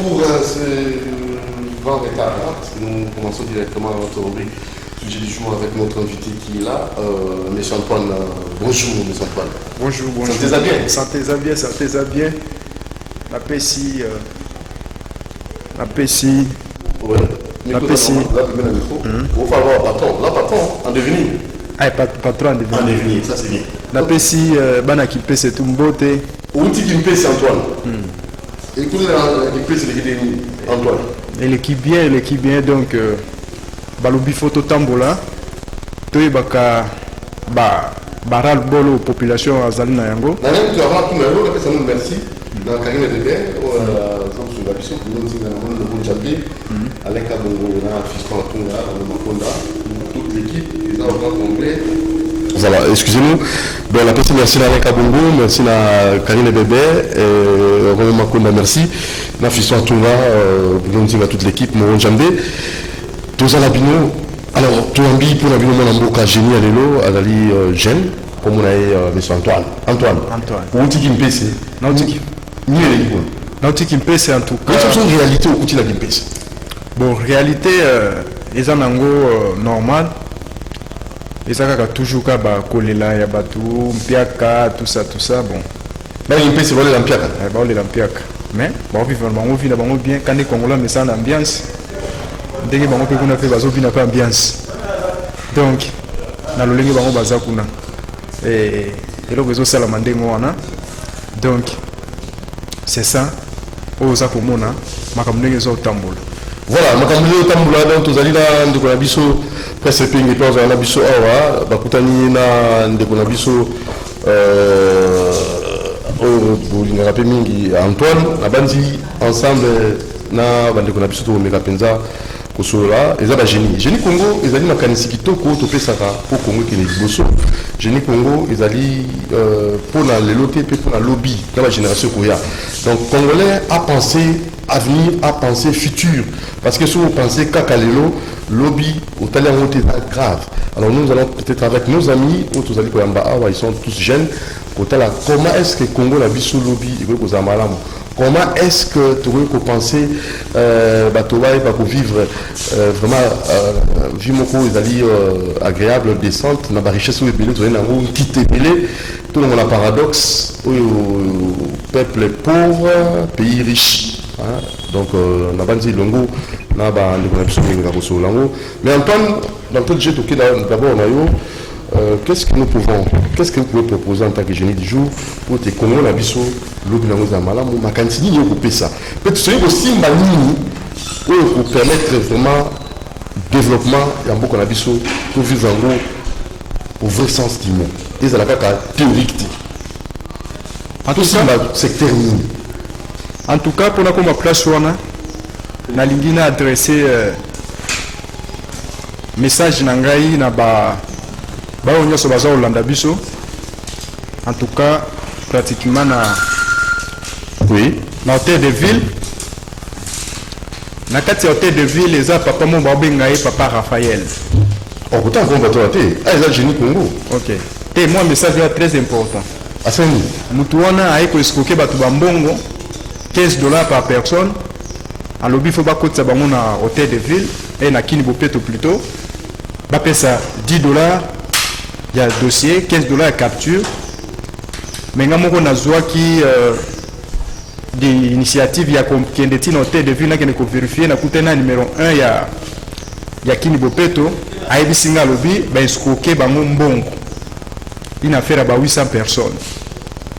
pour ce grand retard, parce que nous commençons directement à notre rubrique sujet du jour avec notre invité qui est là, M. Antoine. Bonjour, M. Antoine. Bonjour, bonjour. Sentez-vous bien? Sentez-vous bien, sentez-vous bien. La PSI. La PSI. Oui. La PSI. Là, tu mets le micro. Il faut avoir patron. Là, patron, en devenir. Ah, patron en devenir. En devenir, ça c'est bien. La PSI, Bana qui pèse tout le beauté. Où tu qui me pèse, Antoine? Écoute, l'équipe, c'est Antoine. Et l'équipe bien, donc, Balobi photo tambola. Toi, baka, baral bolo population azali na yango. Na même tu as tout le monde, ça nous merci. Dans Karine Bébé, sur la mission, nous sommes dans le bon champion. Avec Kabongo, Fiston Atunga, Makonda, toute l'équipe, les avocats complets. Voilà, excusez-nous. Donc, la personne, merci à Aleka Bongo, merci à Karine Bébé, Romain Makonda, merci. Na Fiston Atunga, nous sommes à toute l'équipe, Moron Jambé. Tous à l'abino. Alors, tout un billet pour l'abino, mon amour, Kajeni, Alelo, Adali, Jeanne, comme on a M. Antoine. Antoine. Pour qui me pèse? Nautique. Nautique qui me pèse en tout cas. Quelle est la réalité au côté de la Gimpes? Bon, réalité, les anango normal. Les anango toujours qu'à kolela ya batu, mpiaka, tout ça, bon. Mais Gimpes, c'est volé l'ampiaka. Volé l'ampiaka. Mais, bon, on vit bien. Quand les Congolais me sentent l'ambiance, dès que on peut qu'on a fait bazo vient pas ambiance. Donc, na lolengi bango baza kuna. Et le réseau salamandé ngwana. Donc, c'est ça. Oza komona makamnenge zo tambola. Voilà, makamnenge tambola donc tozali na ndeko na biso presse pingi pe ozala na biso awa bakutani na ndeko na biso bolinga pe mingi Antoine na bandi ensemble na bandeko na biso to meka penza kosola eza ba génie Congo ezali na kanisi kitoko to pesaka po Congo ke liboso génie Congo ezali pour na leloté pe pour na lobby dans la génération koya. Donc Congolais a pensé avenir, a pensé futur parce que si vous pensez kakalelo lobby au talent est grave. Alors nous allons peut-être avec nos amis autres allez koyamba ils sont tous jeunes comment est-ce que Congo la biso lobby et que vous amalam. Comment est-ce que tu veux penser pour vivre vraiment vivre agréable, décente, dans la richesse où il y a un quitter tout le monde a paradoxe, peuple pauvre, pays riche. Donc, on a dit longo, on a mais Antoine, dans tout le jeu, d'abord, qu'est-ce que nous pouvons, qu'est-ce que vous pouvez proposer en tant que génie du jour pour te Congo la biso lobby na ngoza malamu makantini yo couper ça peut-être c'est aussi manini pour permettre vraiment développement ya mboko na biso pour vivre en gros au vrai sens du mot et ça la pas théorique en tout cas secteur mini en tout cas pour na comme place wana na lingina adresser message na ngai na ba on so baza Olanda biso en tout cas pratiquement na hôtel de ville na kati hôtel de ville les papa mon babenga papa Raphaël autant qu'on va traiter là génie Congo OK et moi message est très important asani mutu wana aiko escoquer batu bambongo $15 par personne en lobby faut ba kotsa bango na hôtel de ville et na kini bopeto plutôt ba pesa $10. Il y a dossier, $15 à capture. Mais nous avons qui des initiatives, il y a des hôtels de ville qui ont vérifié. Nous avons numéro 1, il y a Kini Bopeto, Aïbi Singa Lobby, il y a Mbongo. Une affaire à 800 personnes.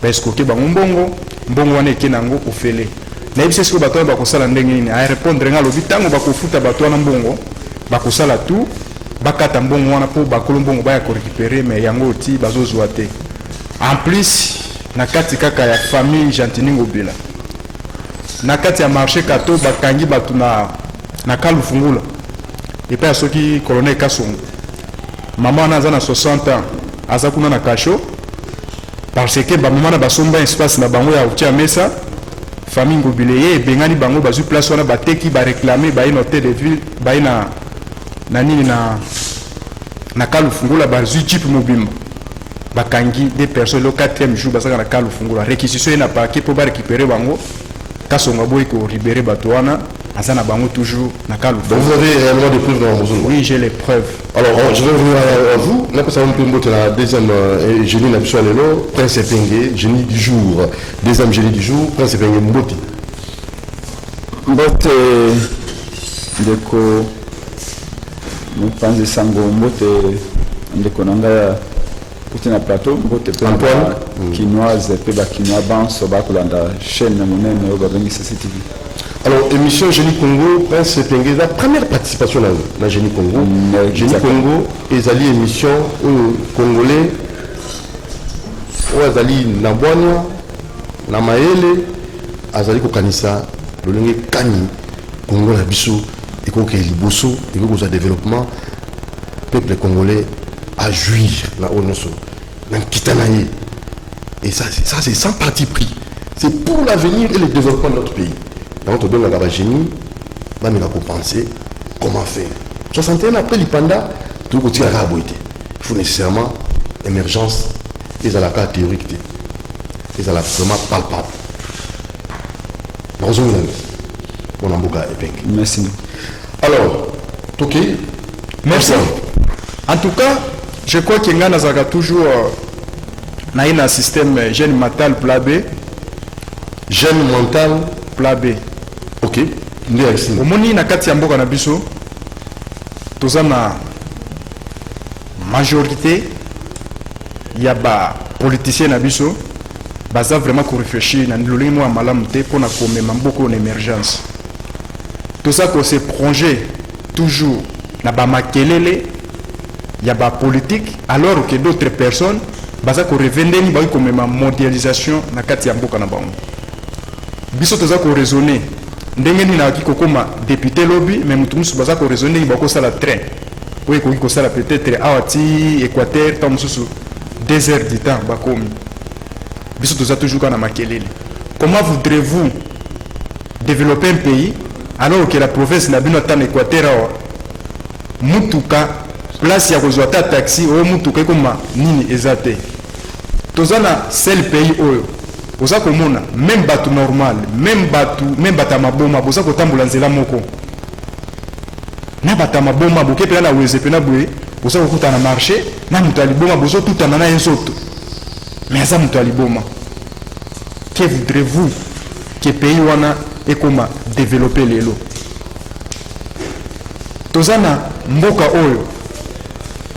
Il y a Mbongo, Mbongo est Kenango au Félé. Mais c'est ce que bateau va faire à répondre à lobby. Tant que va faire bateau na Mbongo, va faire tout. Bakata mbongo wana po bakolombo ba ya ko récupérer mais yango ti bazo zoate en plus na kati kaka ya famille Jantiningo Bila na kati ya marché kato bakangi batu na kalufungula et puis soki colonel Kasongo maman na zana 60 ans aza kuna na kasho parce que ba maman na basomba espace na bango ya utia mesa famille Ngobile bengani bango bazu place wana bateki ba réclamer ba une hôtel de ville ba ina nani na kalufungula bazu chip mobimba bakangi des personnes le 4e jour basaka na kalufungula réquisition na paquet pour ba récupérer bango kasonga boy ko libérer batoana azana bango toujours na kalu. Donc vous avez réellement des preuves dans vos zones? Oui, j'ai les preuves. Alors je vais revenir à vous. N'a pas ça on la deuxième génie na biso lelo Prince Epenge génie du jour. Deuxième génie du jour Prince Epenge Mboti. Mbote ndeko mopanzi sango mbote ndeko nanga kuti na plateau mbote pe Antoine kinoise pe ba kinois banso ba kolanda chaîne na monene yo ba bengi CCTV. Alors émission Génie Congo Prince Epenge la première participation na Génie Congo. Génie Congo ezali émission congolais azali na bwanya na maele azali kokanisa lolenge kani Congo na biso ekoke liboso ekokozwa développement peuple congolais à jouir na onoso na kitanaye. Et ça c'est sans parti pris, c'est pour l'avenir et le développement de notre pays. Donc on donne la génie va nous compenser comment faire 61 après l'Ipanda tout côté à la boîte il faut nécessairement émergence et à la carte théorique et à la vraiment palpable. On a beaucoup épingle. Merci. Alors, ok. Merci. En tout cas, je crois qu'il y a toujours un système gène mental plan B. Gène mental plan B. Ok. Au moni na kati ya mboka na biso, toza na majorité ya ba politiciens na biso baza vraiment ko réfléchir na lolenge mo malamu te pona ko mema mboko na émergence. Tout ça qu'on s'est plongé toujours na ba makelele ya ba politique alors que d'autres personnes baza ko revendeni ba ko mema mondialisation na kati ya mboka na bango. Biso toza ko raisonner ndenge ni na kikokoma député lobby mais mutu musu baza ko raisonner ba ko sala train. Oui, ko sala peut-être awati Équateur tant musu 2 heures du temps ba komi. Biso toza toujours kana makelele. Comment voudrez-vous développer un pays alors que la province n'a pas de Équateur mutuka place ya kozwa ta taxi o mutuka ekoma nini ezate tozana seul pays oyo oza komona même batu normal même bata maboma boza kotambola nzela moko na bata maboma boke pe na weze pe na boye boza kokuta na marché na mutu aliboma bozo tutana na enzoto mais aza mutu aliboma. Que voudrez-vous que pays wana ekoma développer lelo tozana mboka oyo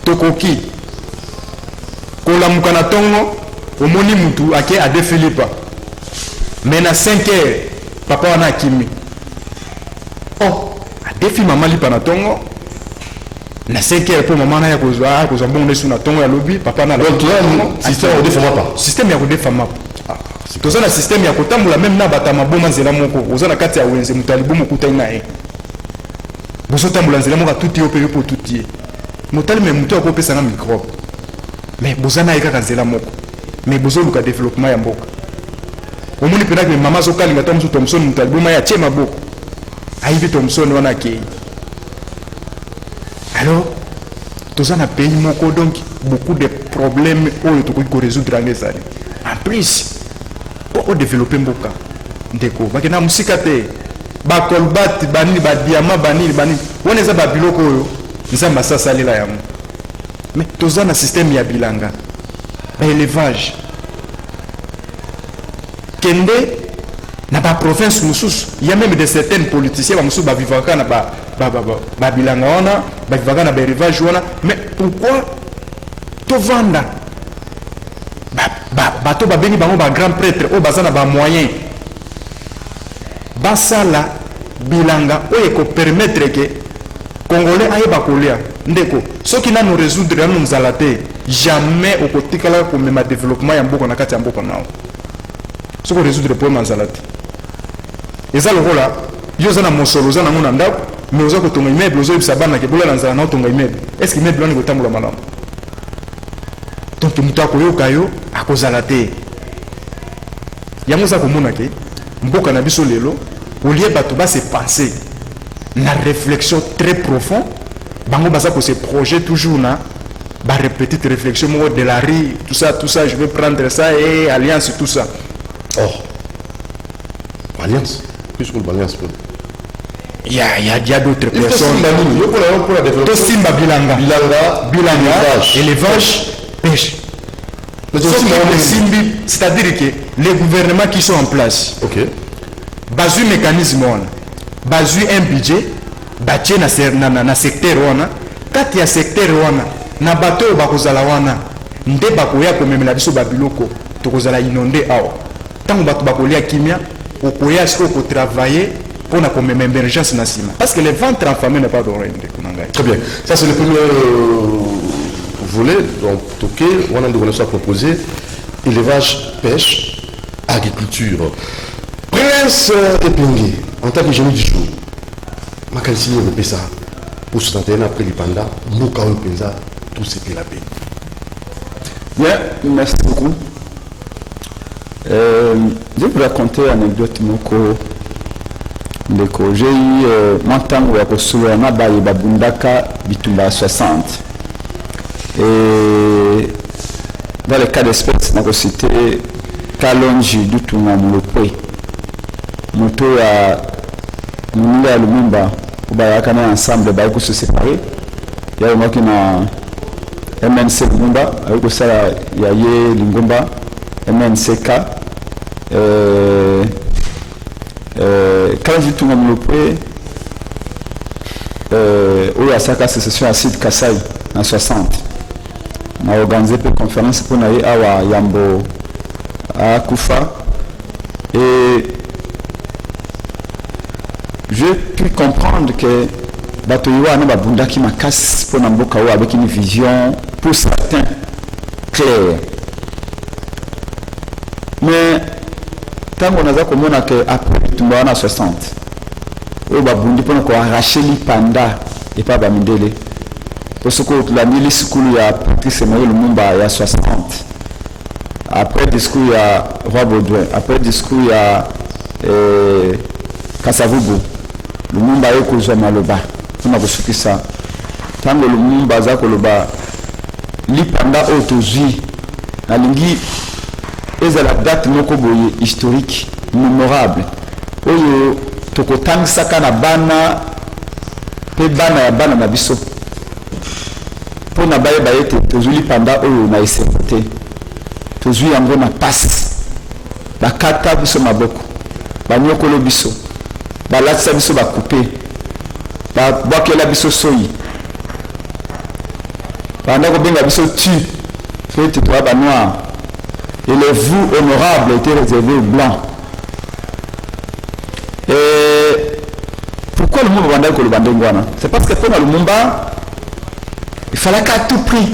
tokoki kolamuka na tongo omoni mutu ake ade Philippe mais na 5 heures papa wana akimi oh ade fi mama lipa na tongo na 5 heures pour maman na ya kozwa mbongo nesu na tongo ya lobby papa na donc système au défama pas système ya kodefama toza na système ya kotambola même na bata maboma nzela moko oza na kati ya wenze mutu alibomo kutai na ye boso tambola nzela moko tuti yo pe yo po tuti motali me mutu akopesa na microbe mais boza na ye kaka nzela moko mais bozo luka développement ya mboka omoni pena ke mama zo kalinga ta musu Thomson mutu aliboma ya tie maboko ayibi Thomson wana ke alors toza na pays moko donc beaucoup de problèmes oyo tokoki ko résoudre ngezali en plus pour développer mboka ndeko bakena musika te ba kolbat banini ba diamant banini wana eza ba biloko oyo nzamba sasa lela yango mais toza na système ya bilanga ba élevage kende na ba province mususu il y a même de certains politiciens ba mususu ba vivaka na ba bilanga wana ba vivaka na ba élevage wana mais pourquoi to vanda bato babeni bango ba grand prêtre o bazana ba moyen basala bilanga oyo ko permettre que congolais ayeba kolia ndeko soki nanu résoudre anu nzala te jamais okotikala komema développement ya mboka na kati ya mboka nao soko résoudre problème nzala te eza lokola yo oza na mosolo oza nango na ndako mais oza kotonga immeuble ozoyebisa bana ke bola na nzala na otonga immeuble est ce que immeuble wana ekotambola malamu donc mutu akoyoka yo akozala te yango oza komona ke mboka na biso lelo olie bato base penser na réflexion très profond bango baza ko se projet toujours na ba répéter réflexion moko de la rue tout ça je vais prendre ça et alliance tout ça oh alliance plus pour le balance. Il y a d'autres personnes. Pour la développer. Tossimba bilanga. Bilanga, élevage, pêche. C'est-à-dire que les gouvernements qui sont en place, ok, basu mécanisme, basu un budget, batie na secteur wana, kati ya secteur wana, na bateau bakozala wana, nde bakoya komemela biso babiloko, tokozala inondé awa. Tant bato bakolia kimia, okoya siko ko travailler pour na komema émergence na sima. Parce que les ventres enfamés n'est pas d'oreille. Très bien. Ça c'est le premier volet. Donc, ok, on a de proposé élevage, pêche, agriculture. Prince Epingi, en tant que génie du jour, ma qualité de ça pour 61 après les pandas, nous quand on pensa tout c'était la paix. Bien, merci beaucoup. Je vais vous raconter une anecdote. J'ai eu mon temps où je suis babundaka bitumba 60. Et dans le cas d'espèce, je cité Kalonji du Tunga Moulopoe. Moto à Mounia Lumumba, où il y a ensemble de se séparer. Il y a moi qui na MNC Lumumba, avec ça il y a Lingomba, MNCK. Quand je tourne mon prêt, où il y a sa association à Sid Kassai en 60, on a organisé une conférence pour aller à Yambo, à Koufa, et j'ai pu comprendre que Batoyoa n'a pas bunda qui m'a cassé pour Nambokawa avec une vision pour certains claire. Mais tant qu'on a comme on a que après tout le monde 60, on va bundi pour qu'on arrache les pandas et pas bamidele. Parce que la mille school il y a Patrice Emmanuel Lumumba il y a 60. Après le discours il y a Roi Baudouin. Après le discours il y a Kasavubu. Lumumba est cause maloba. On a reçu ça. Tant que Lumumba za koloba, les pandas autozi, la lingi. Et c'est la date historique, mémorable. Oyo tokotang saka na bana pe bana ya bana na biso. Po na baye baye te tozuli panda oyo na esepote. Tozuli yango na passe. Bakata biso maboko. Banyokolo biso. Balatisa biso bakupe. Babwakela biso soyi. Banda ko benga biso tu. Fete toi ba noir. Et les vous honorables étaient réservés aux blancs. Et pourquoi le monde rwandais que le bandengwana? C'est parce que pour le Lumumba, il fallait qu'à tout prix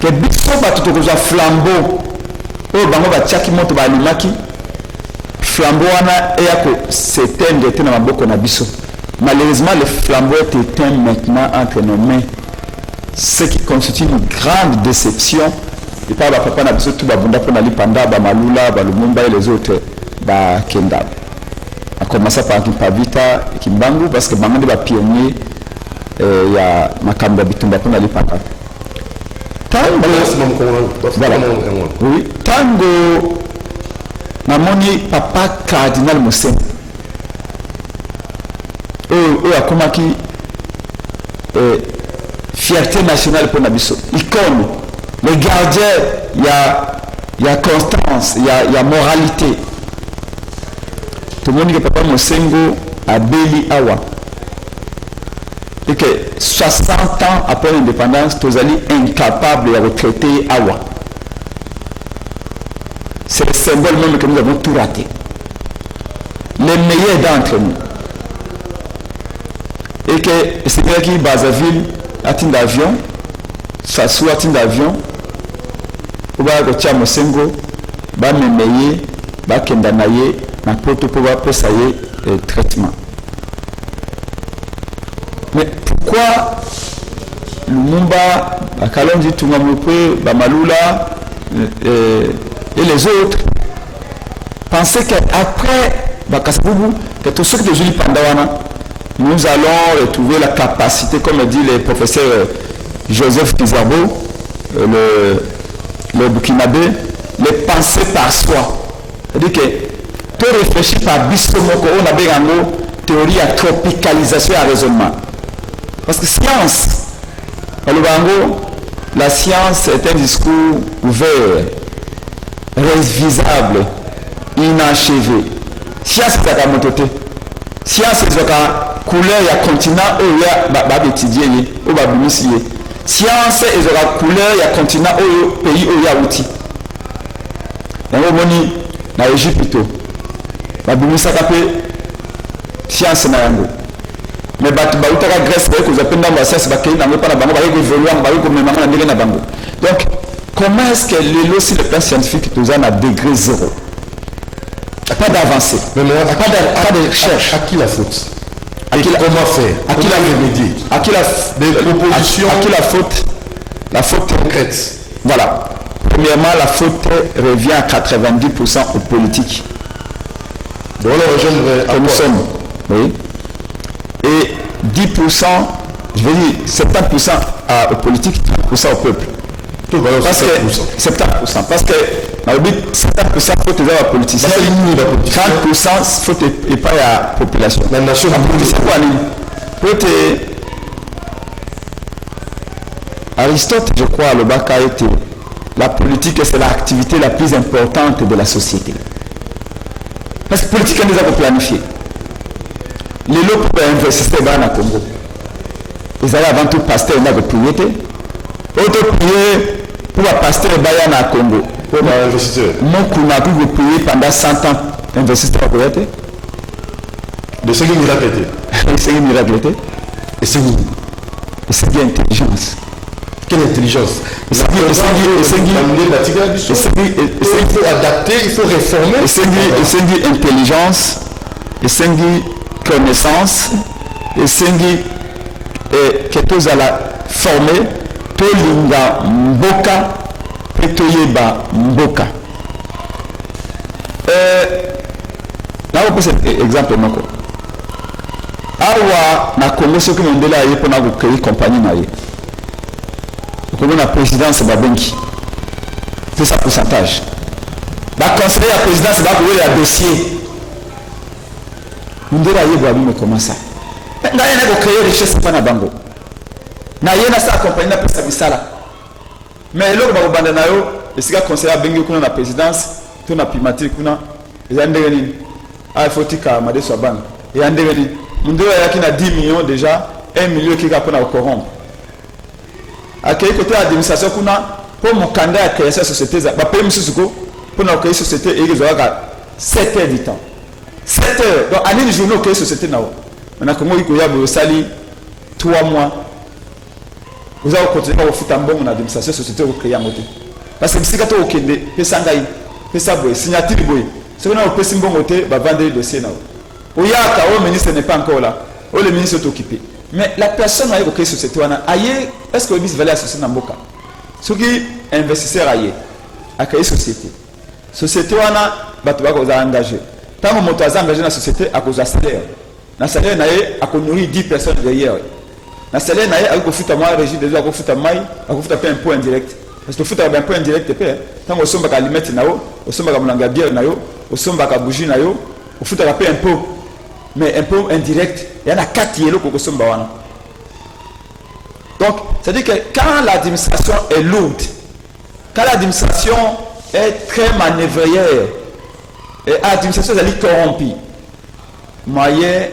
que biso batuto koza flambeau. Oh bango ba tchaki moto ba limaki. Flambeau wana eyako s'éteindre était na maboko na biso. Malheureusement le flambeau est éteint maintenant entre nos mains. Ce qui constitue une grande déception. Et pas papa na biso tout babunda pour na lipanda ba malula ba Lumumba et les autres ba kenda. A commencer par Kimpavita Kimbangu parce que bango ba pionnier ya makamba bitumba pour na lipanda. Tango voilà. Oui, tango namoni papa cardinal Moussin. Akomaki fierté nationale pour na biso. Icône. Le gardien, il y a constance, il y a moralité. Tout le monde dit que Papa Mosengo a Beli Awa. Et que 60 ans après l'indépendance, tous allés incapables de retraiter Awa. C'est le symbole même que nous avons tout raté. Les meilleurs d'entre nous. Et que c'est bien qui Brazzaville a une avion, ça soit une avion. Oba kotia Mosengo ba memeye ba kenda na ye na poto pour ba pesa ye traitement. Mais pourquoi Lumumba, Kalonji Tunga Moulopoe, Bamalula et les autres pensaient qu'après Bakasavubu, que tous ceux qui Julie Pandawana, nous allons retrouver la capacité, comme dit le professeur Joseph Kizarbo, le Burkinabé, les penser par soi. C'est-à-dire que to réfléchir par biso moko on a bengango théorie ya tropicalisation ya raisonnement parce que science la science est un discours ouvert, révisable, inachevé. Science c'est la mototé. Science c'est la couleur ya continent où ya étudier ou bimisier. Science c'est la couleur ya continent où pays où ya outil. Yango moni na Égypte babimisa kape science na yango. Mais bato bautaka Grèce baye kozapenda ba science bakei nango pa na bango baye évoluer baye komema na ndenge na bango. Donc comment est-ce que si le plan scientifique tous en a degré zéro? Pas d'avancée, pas de recherche. À qui la faute? Comment faire? À qui la remédier? À qui la propositions? À qui la faute? La faute concrète. Voilà. Premièrement, la faute revient à 90% aux politiques. Donc là, j'aimerais nous sommes. Oui. Et 10%, je veux dire 70% aux politiques, 30% au peuple. Parce que 70%. Parce que 70% faut être aux politiciens, 30% faut être pas à la population. La nation Aristote, je crois, le bac a été la politique, c'est l'activité la plus importante de la société. Parce que la politique, nous avons planifié. Les lots pour investir dans le Congo. Ils allaient avant tout pasteur et la priorité. Autre prier pour la pasteur et na Congo. Pour l'investisseur. Mon coup a pu vous prier pendant 100 ans. Investisseur priorité. De ce qui nous a pété. C'est une miracle. Et c'est où? Et c'est bien intelligence. Quelle intelligence? Il faut adapter, il faut réformer. Et c'est une intelligence, et c'est une connaissance, et c'est quelque chose à la former, to linga mboka, petoyeba mboka. Là, on peut cet exemple. Awa na Congo, ce que nous avons pour nous créer une compagnie. Comme la présidence Babenki. C'est ça pourcentage. La conseiller à la présidence va ouvrir un dossier. Nous devons comment ça. Nous avons créé richesse pour na bango. Na yena sa accompagner na pesa misala. Mais loko ba banda na yo, esika conseiller Babenki kuna na présidence, to na primature kuna, ezandenge nini? Ah faut tika made so bana. Ezandenge nini? Mundu yaki na 10 millions déjà, 1 million qui va pour na corrompre. À quel côté l'administration kuna pour mon candidat à créer cette société ça va payer monsieur Suko pour nous créer société et ils auront 7 heures du temps 7 heures donc année du journée créer société nao maintenant comment il y a beau sali 3 mois vous allez continuer à faire un bon administration société au créer en côté parce que si quand on kende pesa ngai pesa boy signature boy ce qu'on a au pesa bon côté va vendre le dossier nao au yaka au ministre n'est pas encore là au le ministre est occupé. Mais la personne a créé société est-ce que le ministre va aller associer Namboka? Ce qui investisseur a créé société. Société wana batu bako za engagé. Tant que moto a engagé la société à cause de salaire. Na salaire naé a nourrir 10 personnes derrière. Na salaire naé a ko futa moi régime des ko futa mai, a ko futa payer impôt indirect. Parce que futa impôt indirect payer. Tant que somba ka limite nao, o somba ka mulanga bière nayo, o somba ka bougie nayo, o futa ka payer impôt. Mais impôt indirect, il y en a 4 yélo ko somba wana. Donc, c'est-à-dire que quand l'administration est lourde, quand l'administration est très manœuvrière, et l'administration est corrompue, moyen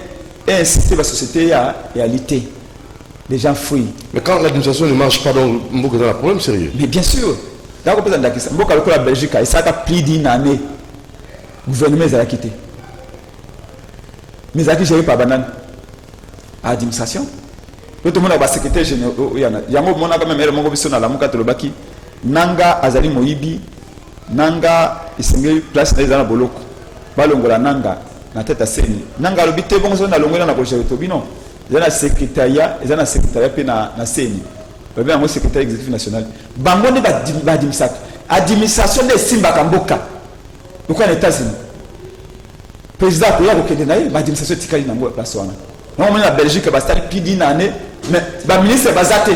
est incité la société à réalité. Les gens fuient. Mais quand l'administration ne marche pas, donc il y a un problème sérieux. Mais bien sûr. D'accord, peut-être que la Belgique, ça a plus d'une année. Le gouvernement a quitté. Mais ça a été géré par banane. L'administration. Tout le monde a secrétaire général. Il y a quand même un peu de la Tolobaki. Nanga Azali Moibi. Nanga Isengé place dans les Boloko. Balongola Nanga. Na tête à Seni. Nanga le bité bon zone à longueur dans la projet Tobino. Il y a un secrétariat. Il y a un secrétariat na Seni. Il y a un secrétaire exécutif national. Bango ne va administration. Administration de Simba Kamboka. Donc en États-Unis. Président pour y avoir aucun dénaï. Administration de Tikali Nango place wana. Non, mais la Belgique va stari plus d'une année, mais le ministre va zater.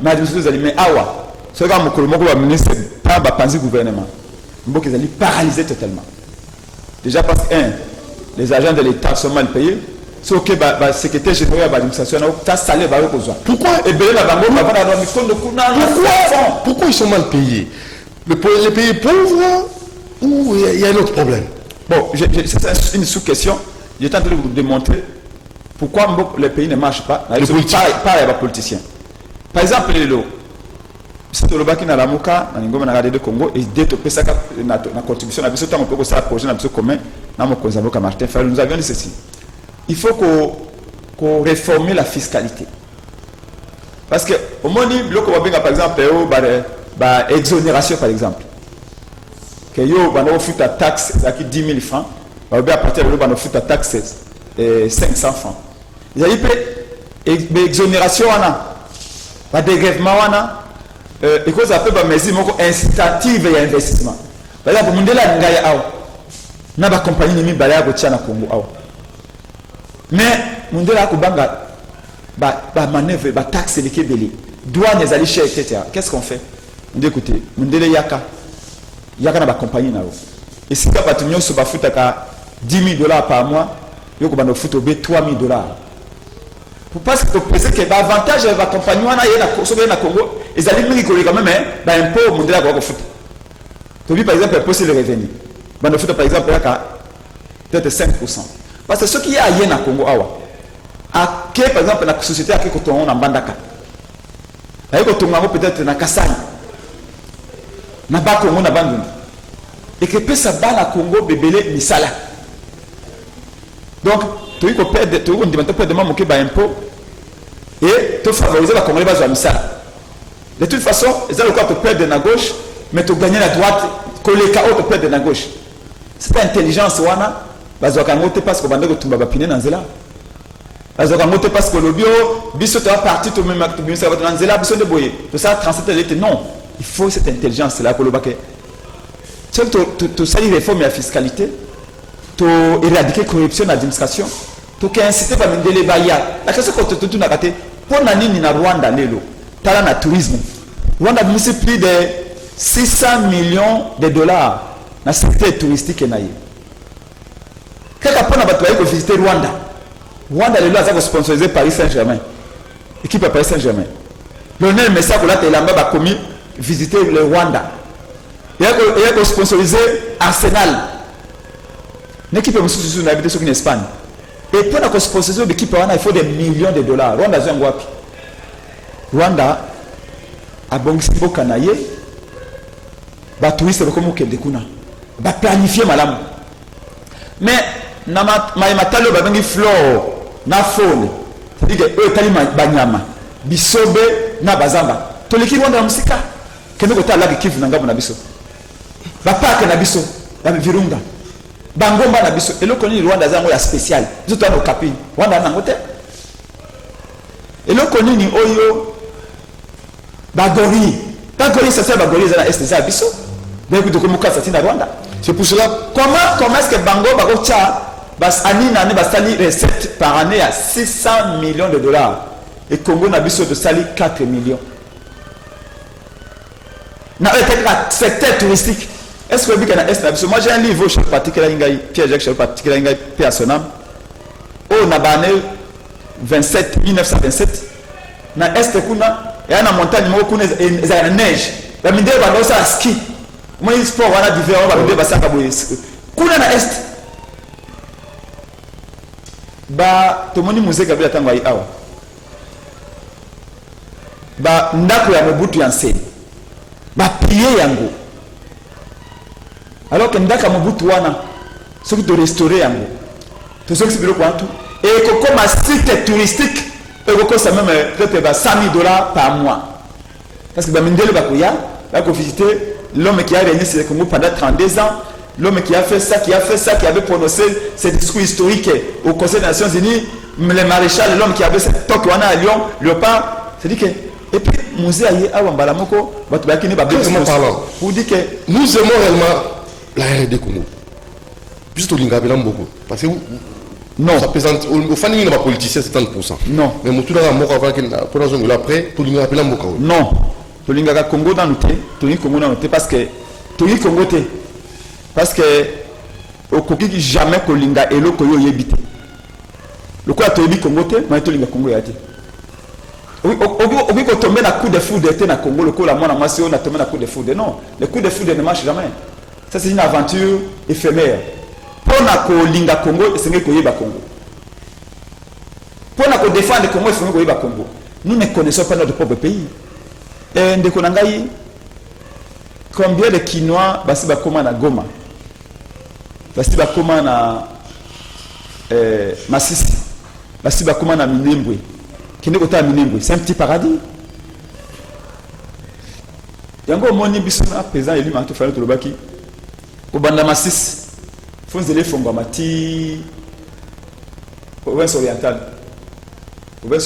Mais l'administration va dire, mais awa, ce gars, le ministre, pas le gouvernement. Donc, ils allaient paralyser totalement. Déjà parce que, les agents de l'État sont mal payés. C'est ok, le secrétaire général de l'administration, ça salaire va besoin. Pourquoi ils sont mal payés? Les pays pauvres ou il y a un autre problème? Bon, c'est une sous-question. Je suis en train de vous démontrer pourquoi les pays ne marchent pas. Pas les politiciens. Par exemple, les lots. Si tu as la Moka, dans Congo, et dès que tu as la contribution, tu as un projet commun, nous avions dit ceci. Il faut qu'on réforme la fiscalité. Parce que, au moment où par exemple, exonération, par exemple, que yo on fait ta taxe qui 10 000 francs, à partir de là on fait ta taxe 500 francs. Il y a une exonération on a dégrèvement on a et cause ça peut pas mesure incitative et investissement. Par exemple mondela ngaya aw na ba compagnie ni balaya ko tia na Congo aw. Mais mondela ko banga ba manœuvre ba taxe de kebeli douane les ali cher etc. Qu'est-ce qu'on fait? On dit écoutez mondela yaka na ba compagnie na. Et si ka batunyo so ba futaka $10,000 par mois, yo ko bando futo be $3,000. Pour parce que penser que l'avantage de la compagnie na Congo, ils allaient me rigoler quand même un impôt mondial à foot. Tu vis par exemple impôt sur le revenu. Bando futo par exemple peut-être 5%. Parce que ce qui est ailleurs na Congo awa. À que par exemple la société à qui on a bandaka. Ayo ko tonga peut-être na Kasai. Na ba Congo na bandu. Et que peut ça ba na Congo bebele misala. Donc tu peux perdre impôt et tu favoriser la Congolais base à misala. De toute façon, ils ont le quoi te perdre la gauche, mais tu gagner la droite, que les chaos te perdre la gauche. C'est intelligence wana, parce que parce que bande tu vas piner dans zela. Parce que parce que le bio, biso tu vas partir tu même tu bien ça va dans zela, biso de boyer. Tout ça transiter non, il faut cette intelligence là pour le baquet. Tu sais réforme la fiscalité, tu éradiquer corruption dans l'administration. Tu as incité par Mindele Baya. La question que tu as raté, pour Nani na Rwanda, Lelo, tu as le tourisme. Rwanda a mis plus de $600 millions dans le secteur touristique. Quelqu'un peut visiter Rwanda. Rwanda, Lelo a sponsorisé Paris Saint-Germain. Équipe à Paris Saint-Germain. Lionel Messi a commis visiter le Rwanda. Il a sponsorisé Arsenal. L'équipe est habité sur l'Espagne. Et pour la sponsoriser l'équipe, il faut des millions de dollars. Rwanda a un wapi. Rwanda a bongisi bokanaye. Ba touriste comme au Kedekuna. Ba planifier madame. Mais na matalo ba bengi flore na faune. C'est-à-dire que eux tali banyama. Bisobe na bazamba. To l'équipe Rwanda musika. Kende ko tala kivu na ngabo na biso. Ba park na biso. Ba virunga. Bangomba na biso eloko ni Rwanda zango ya spécial zoto na okapi Rwanda na ngote eloko ni oyo bagori ça c'est bagori za na est za biso donc de comme ça na Rwanda. C'est pour cela comment est-ce que bango bako cha bas anina ne basali recette par année à $600 millions et Congo na biso de sali 4 millions na secteur touristique. Est-ce que vous avez moi j'ai un livre chez Pierre-Jacques chez particulier Paix à son âme. Au Nabane 1927 na est kuna et na montagne mo kuna za neige. La minde ba no sa ski. Moi sport wana d'hiver ba minde ba saka boye. Kuna na est. Ba tomoni musée Gabriel tango ai awa. Ba ndako ya Mobutu ya Nsele. Ba prier yango. Alors que ndaka Mobutu wana ce qui te restaurer yango to ce qui bilo kwa tout et comme un site touristique et que ça même peut-être $100,000 par mois parce que ba mindele ba koya ba ko visiter l'homme qui a régné sur le Congo pendant 32 ans, l'homme qui a fait ça qui avait prononcé ces discours historiques au Conseil des Nations Unies, le maréchal, l'homme qui avait cette toque wana à Lyon, Léopard, c'est dit que et puis musée aye awa mbala moko batu ba kini ba pour dire que nous aimons réellement la RD Congo. Juste au Lingabela beaucoup. Parce que non. Ça présente au fan de ma politicien c'est 30%. Non. Mais mon tout dans la mort avant que pour la zone après tout Lingabela beaucoup. Non. Tout Lingabela Congo dans le thé, tout Congo dans le thé parce que tout Congo thé. Parce que okoki jamais kolinga eloko yo yebite lokola toyebi Congo te mais tolinga Congo ya te okoki kotombe na coup de foudre te na Congo lokola mwana mwasi oyo na tombe na coup de foudre non le coup de foudre ne marche jamais ça c'est une aventure éphémère pour na kolinga Congo esengeli koyeba Congo pour na ko défendre Congo esengeli koyeba Congo nous ne connaissons pas notre propre pays et ndeko na ngai combien de Quinois basi bakoma na Goma basi bakoma na Masisi basi bakoma na Minembwe kende kota Minembwe c'est un petit paradis yango moni biso na président élu Manto Fayulu Tolobaki obanda Masisi fonzele fongo mati province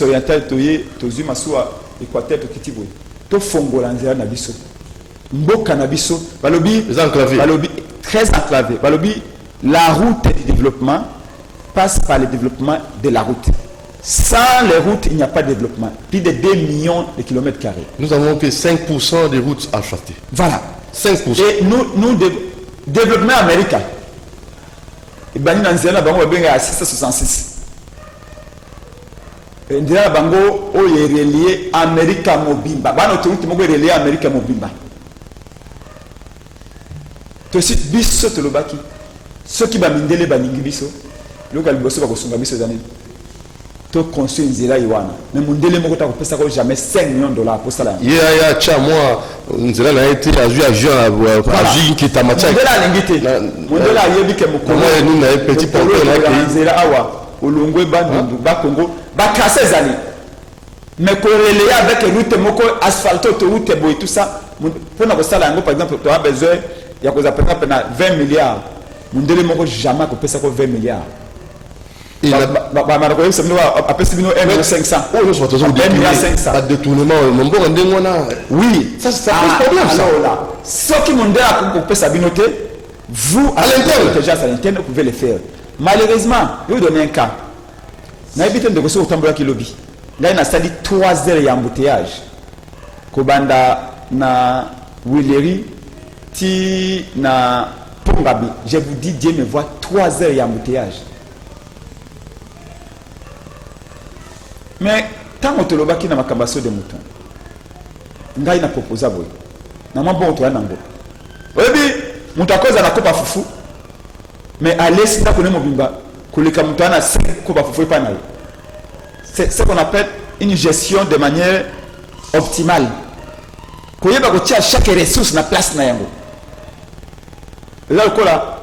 orientale toye tozu masua Équateur to kitibwe to fongola nzela na biso mboka na biso balobi balobi très enclavé balobi la route du développement passe par le développement de la route. Sans les routes, il n'y a pas de développement. Plus de 2 millions de kilomètres carrés. Nous avons que 5% des routes asphaltées. Voilà. 5%. Et nous développement américain. Et ben nous avons à 666. Et nous avons relié Amérique Mobimba. Nous avons relié Amérique Mobimba. Tu sais, biso te lobaki. Ceux qui bamindele baningi biso. Loka liboso ba kosunga biso zani. To construire nzela iwana. Mais mundele moko ta ko pesa ko jamais 5 millions de dollars pour ça là. Ya cha moi nzela na été agi qui ta macha. Nzela lingite. Mundela yebi ke moko. Moi nous na petit porteur na nzela awa. Olongwe bandundu ba Congo ba casser zali. Mais corrélé avec route moko asphaltée route boy tout ça. Pour na ko sala ngo par exemple tu as besoin ya ko za par exemple na 20 milliards. Mundele moko jamais ko pesa ko 20 milliards. Et ba marako c'est nous après c'est nous 1,500. Oh nous sommes toujours pas détournement nombre ndengona. Oui, ça c'est un problème ça. Alors là, ce qui mondela ko pesa binoté, vous à l'interne déjà à l'interne vous pouvez le faire. Malheureusement, je vais vous donner un cas. Na habité de koso otambola ki lobby. Là il a sali 3 heures d'embouteillage. Kobanda na Willery ti na Pongabi, je vous dis, Dieu me voit 3 heures d'embouteillage. Mais tant que tu as dit que tu as de mouton, tu as proposé. Tu as dit que tu as dit fufu. Mais allez, si tu as dit que tu as fufu. C'est ce qu'on appelle une gestion de manière optimale. Tu as chaque ressource na place na yango. Là kola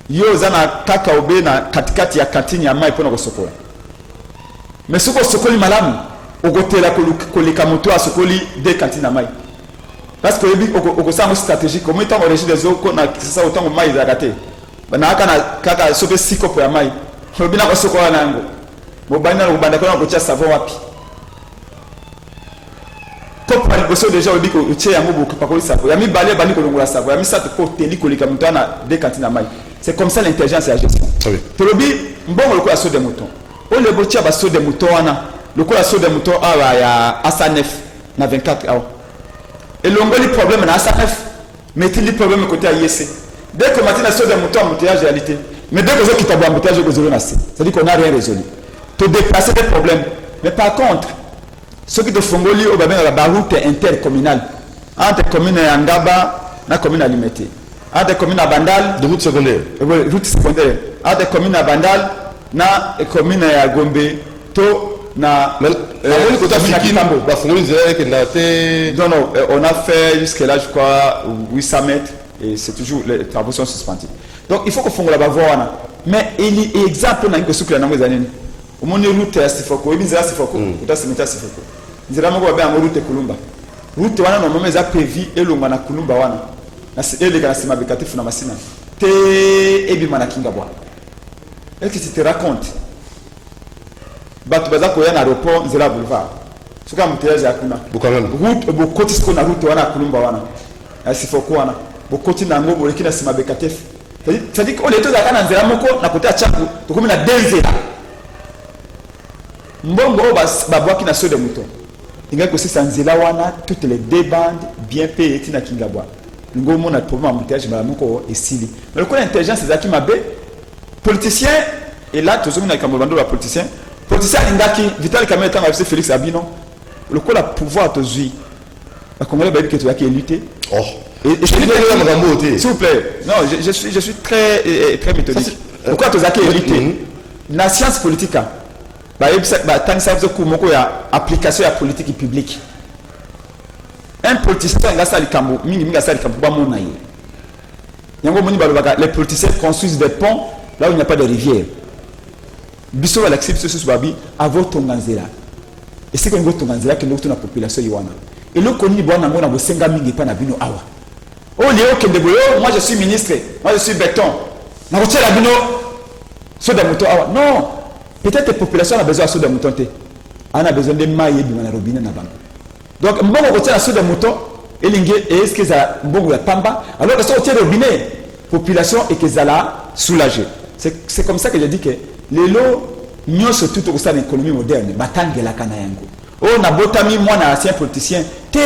yo zana kaka obe na katikati ya kantini ya mai pona kosokola. Mais soko sokoli malamu ogotela kolika moto a sokoli de kantine ya mai. Parce que obi okosanga stratégie comment étant origine des eaux na sasa autant mai za gate. Bana kaka sope siko po ya mai. Obi na kosokola nango. Mobana ubanda kona kocha savon wapi. Comme par exemple déjà obi ko uche ya mubu kapakoli savo ya mi balé bani ko longola savo ya mi sa ko teli ko lika mutana de kantina mai. C'est comme ça l'intelligence et la gestion. Oui. Tolobi mbongo ko aso de mouton. O le botia ba so de mouton wana. Le ko aso de mouton awa ya Asanef na 24 awa. Et longoli problème na Asanef, metti li problème côté IEC. Dès que matin so de mouton embouteillage réalité. Mais dès que vous quittez embouteillage ko zéro na C. C'est-à-dire qu'on n'a rien résolu. Te déplacer des problèmes. Mais par contre ceux qui te font goli au babin la route intercommunale entre commune ya Ngaba na commune à Limité entre commune à Bandal de route secondaire entre commune à Bandal na commune ya Gombe to na on a fait jusque là je crois 800 mètres et c'est toujours les travaux sont suspendus donc il faut que fongola ba voana mais il est exemple na ngosukula na ngozanini omoni route ya Sifoko ebinza Sifoko utasimita Sifoko nzira moko ba route Kulumba route wana normalement za prévu elonga na Kulumba wana na eleka na sima bekatifu na masina te ebima na Kingabwa est-ce que tu te racontes batu baza koya na aéroport nzira boulevard suka mteyaje hakuna route bokoti siko na route wana Kulumba wana na Sifoko wana bokoti na ngobo lekina sima bekatifu c'est-à-dire que on est dans nzira moko na côté ya Tchangu tokomi na denzela mbongo babwaki na so de mouton inga ko sisa nzela wana toutes les deux bandes bien payées tina Kingabwa ngomo na problème embouteillage ba moko esili mais le coup l'intelligence c'est qui mabe politicien et là tout le monde a bando la politicien ingaki Vital Kamerhe tanga avec Félix Abino le coup la pouvoir te zui la congolais ba que tu as qui lutter oh et je dis s'il vous plaît non je suis très méthodique pourquoi tu as qui lutter la science politique ba tant ça vous coup moko ya application ya politique publique. Un politicien les politiciens construisent des ponts là où il n'y a pas de rivière. Biso va l'accepter ce babi à votre nganzela. Et c'est que votre nganzela que nous la population ywana. Et le connu bwana mona bo senga mingi pa na bino awa. Oh léo kende boyo, moi je suis ministre, moi je suis béton. Na rotia la bino soda moto awa. Non. Peut-être la population a besoin de soda moto té. On a besoin de maille bima na robinet na bango. Donc, mbongo kotia la soude de moto, et est-ce que ça mbongo ya pamba, alors que ça au robinet, population et que ça l'a soulagé. C'est comme ça que je dis que les lots, nous surtout tout ça l'économie moderne, batangue la kanayango. Oh, na botami moi na ancien politicien, té,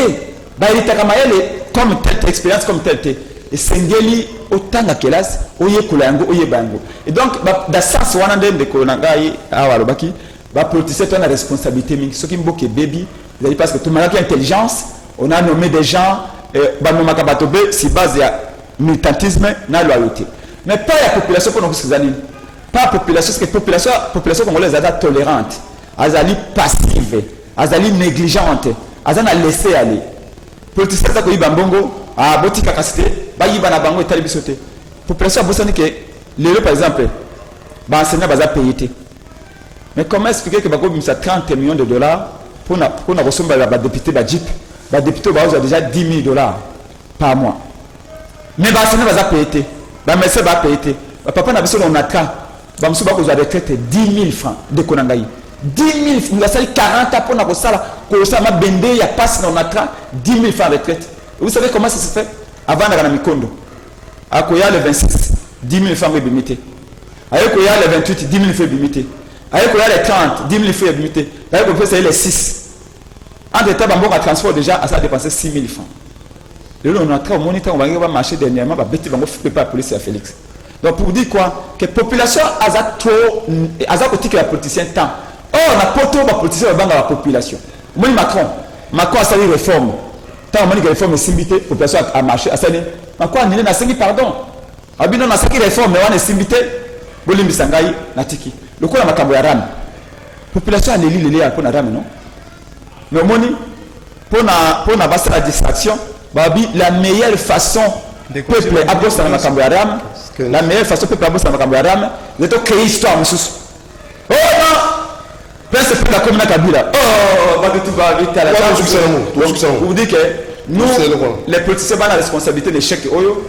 ba il takamayele comme telle expérience comme telle té. Et sengeli autant à kelas, oye kulayango, oye bango. Et donc, dans sens wanande de kolonangai awarobaki, ba politicien tu as la responsabilité mingi, ce qui mboke baby. Parce que tout le monde a intelligence, on a nommé des gens, si base de militantisme, na loyauté. Mais pas la population pour nous ces années. Pas la population, parce que la population congolaise est tolérante, elle est passive, elle est négligente, elle est laissée aller. Politicien qui est bambongo, à boti capacité, ba yiba na bango et tali bisoté. Population a besoin que les par exemple, ba enseignant ba payé. Mais comment expliquer que ba ko bimisa 30 millions de dollars pour recevoir la député de Jeep, la députée a déjà 10 000 $ par mois. Mais ce n'est pas payé. Le médecin va payer. Papa n'a besoin d'un cas. Il va avoir retraite 10 000 francs de Konangaï. 10 000 francs. Il a 40 ans pour la salle. Pour ça, il y a passé dans notre 10 000 francs de retraite. Vous savez comment ça se fait? Avant, on a mis Mikondo. À Koya, le 26, 10 000 francs de limité. À Koya, le 28, 10 000 francs de limité. À Koya, le 30, 10 000 francs de limité. À Koya, c'est les 6. En détail, on a transport déjà, ça a dépensé 6 000 francs. Le on a entré au moniteur, on va marcher dernièrement, on va bêter, on va faire la police à Félix. Donc pour dire quoi? Que la population a trop, a côté que la politicien tant. Or, on a pas trop de politiciens dans la population. Moi, Macron a sali réforme. Tant on a dit que réforme est simbité, la population a marché, a sali. Macron a dit na sali pardon. Abino na sali réforme, mais on est simbité. Bolimbi sangai, natiki. Le coup, on a makambo ya ram. La population a les à la ram, non? Mais au moins, pour la distraction, la meilleure façon de peuple à bosser dans la Camboyaram, la meilleure façon de peuple à bosser dans la Camboyaram, c'est de créer histoire. Oh non! C'est pour la commune Kabila. Oh, vous dites que nous, les politiciens, ont la responsabilité de l'échec Oyo.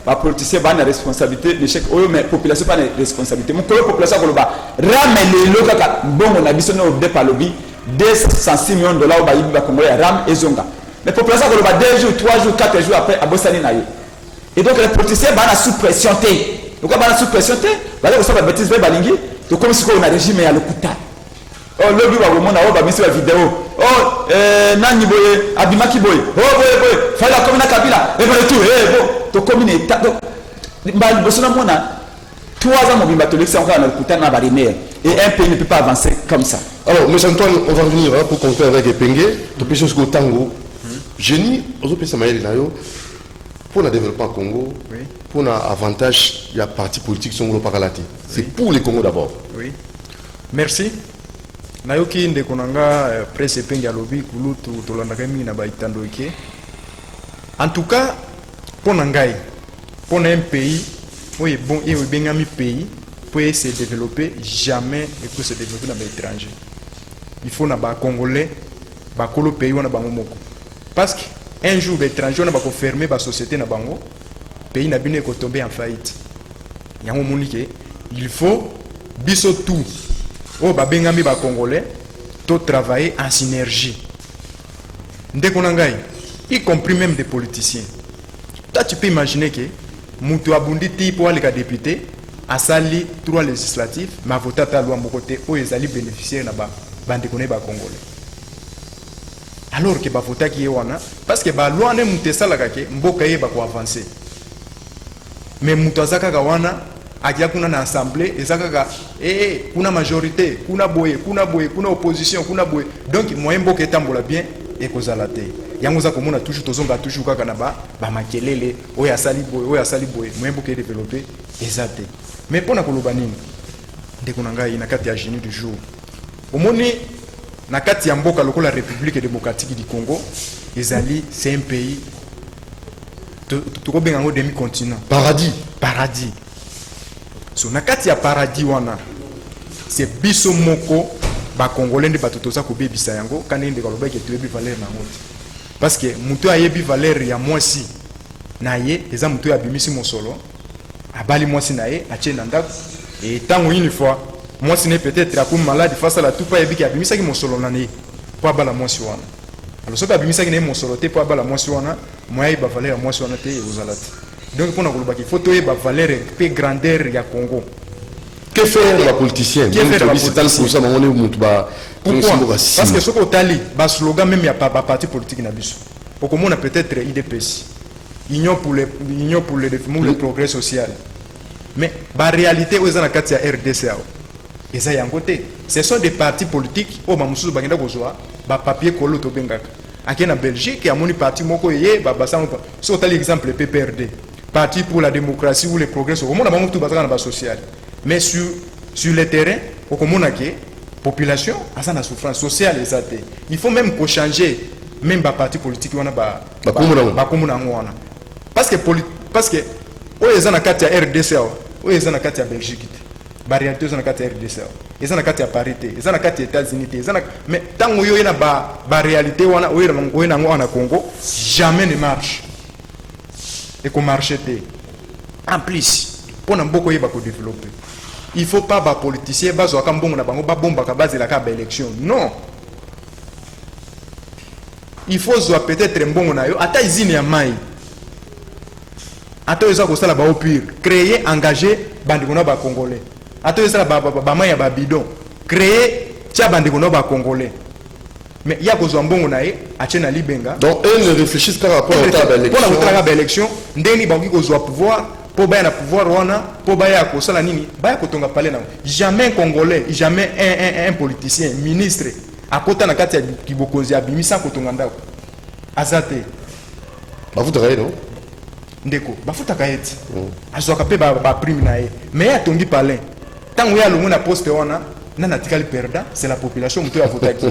Les politiciens ont la responsabilité de l'échec Oyo, mais la population n'a pas la responsabilité. Mon collègue population, ramène les locaux, bon, on a besoin de par lobby. 206 millions de dollars au Congolais, Ram et Zonga. Les populations ont 2 jours, 3 jours, 4 jours après à Bossani Naye. Et donc les politiciens sont sous pression. Pourquoi ils sont sous pression? Parce que les bêtises balingui, comme si on a régime à l'hôpital. Oh, le but va vous montrer la vidéo. Oh, Nani Boye, Abimaki Boye. Oh, Boye, fallait la commune Kabila. Et voilà tout. Eh, bon, tu commune est. Donc, Bossana Mona, 3 ans, mon bimatolique, c'est encore à l'hôpital, dans la rivière. Et un pays ne peut pas avancer comme ça. Alors, M. Antoine, on va revenir pour conclure avec Epenge. Tu peux jusqu'au Tango. Génie, aux autres pays, pour le développement au Congo, pour l'avantage, il y a parti politique sont paralati. C'est pour les Congo d'abord. Oui. Merci. Nayoki Ndekonanga, presse Epenge à lobby, Kulutu, Tolandakami, Nabaitando Ike. En tout cas, pour Nangai, pour un pays, oui, bon, il y a un pays. Pour se développer, jamais il peut se développer dans l'étranger. Il faut que les Congolais, les pays, parce qu'un jour, les étrangers vont fermer la société, le pays n'a pas tombé en faillite. Il faut que tout les Congolais travailler en synergie. Y compris même des politiciens. Toi, tu peux imaginer que Moutou Abundi, pour les députés, a sali 3 législatifs, mais voté à loi côté où ils allaient bénéficier de bande congolais. alors que bavotaki ye wana parce que baloi nde moto esalaka ke mboka ye bakoavancer mais moto aza kaka wana akia kuna na assemblée eza kaka kuna majorité kuna boye kuna opposition kuna boye donc moyen mboka etambola bien ekozala te yango za komona toujours tozonga toujours kaka na bamakelele oyo asali boye moyen mboka edéveloppe eza te mais mpona koloba nini ndeko na ngai na kati ya génie du jour omoni na kati ya mboka lokola République démocratique du Congo ezali c'est un pays tokobenga ngo demi-continent paradis so na kati ya paradis wana c'est biso moko bakongolais nde bato toza kobebisa yango kandi nde kalobaki toyebi valeur nango te parce que moto ayebi valeur ya mwasi na ye eza moto oyo abimisi mosolo abali mwasi na ye atie na ndako et ntango une fois mwasi ne peut-être akomi malade face à la tout pas yebiki abimisaki mosolo na ye po abala mwasi wana alors soki abimisaki na ye mosolo te po abala mwasi wana moya yeba valeur ya mwasi wana te ekozala te donc mpona kolobaki faut toyeba valeur mpe grandeur ya Congo. Que faire les politiciens? Pourquoi? Parce que ce qu'on a dit, le slogan même il n'y a pas de parti politique na biso. Au moins peut-être IDPS, Union pour le progrès social. Mais la réalité où ils ont la carte RDC, ils ont côté. Ce sont des partis politiques où mamusu bagenda kozwa ba papier kolo to bengaka. Aki na Belgique, il y a mon parti moko yé ba basang. Si on a l'exemple PPRD, Parti pour la démocratie ou le progrès social. Au moins on a tout bazanga na social. Mais sur le terrain, au la population a une souffrance sociale. Il faut même changer même les partis politiques. Parce que ils ont la carte RDC, ils ont la carte Belgique. La réalité, ils ont la carte RDC. Ils ont la carte parité, ils ont la carte États-Unis. Mais tant que ils ont la réalité, ils ont la Congo, jamais ne marche. Et qu'on marche. En plus, pour nous développer. Il ne faut pas que les politiciens soient élection. Non. Il faut peut-être un bon nayo. Ata izini ya mai. Ata yoza kosala ba au pire. Créer, engager bandikona ba congolais. Ata yoza ba mai ya ba bidon. Créer tia bandikona ba congolais. Mais il y a besoin bon nayo. Achena libenga. Donc eux ne réfléchissent qu'à rapport à l'élection. Ndeni ba ko zo pouvoir. Pour bailler na pouvoir wana, pour bailler à kosala nini, bailler kotonga parler na. Jamais un Congolais, jamais un politicien, ministre, à côté na kati ya kibokonzi abimisa kotonga ndako. Azate. Bafuta kaye non? Ndeko, bafuta kayeti. Azoka pe ba prime na ye. Mais ya tongi parler. Tango ya longo na poste wana, na natikali perda, c'est la population muto ya voter qui.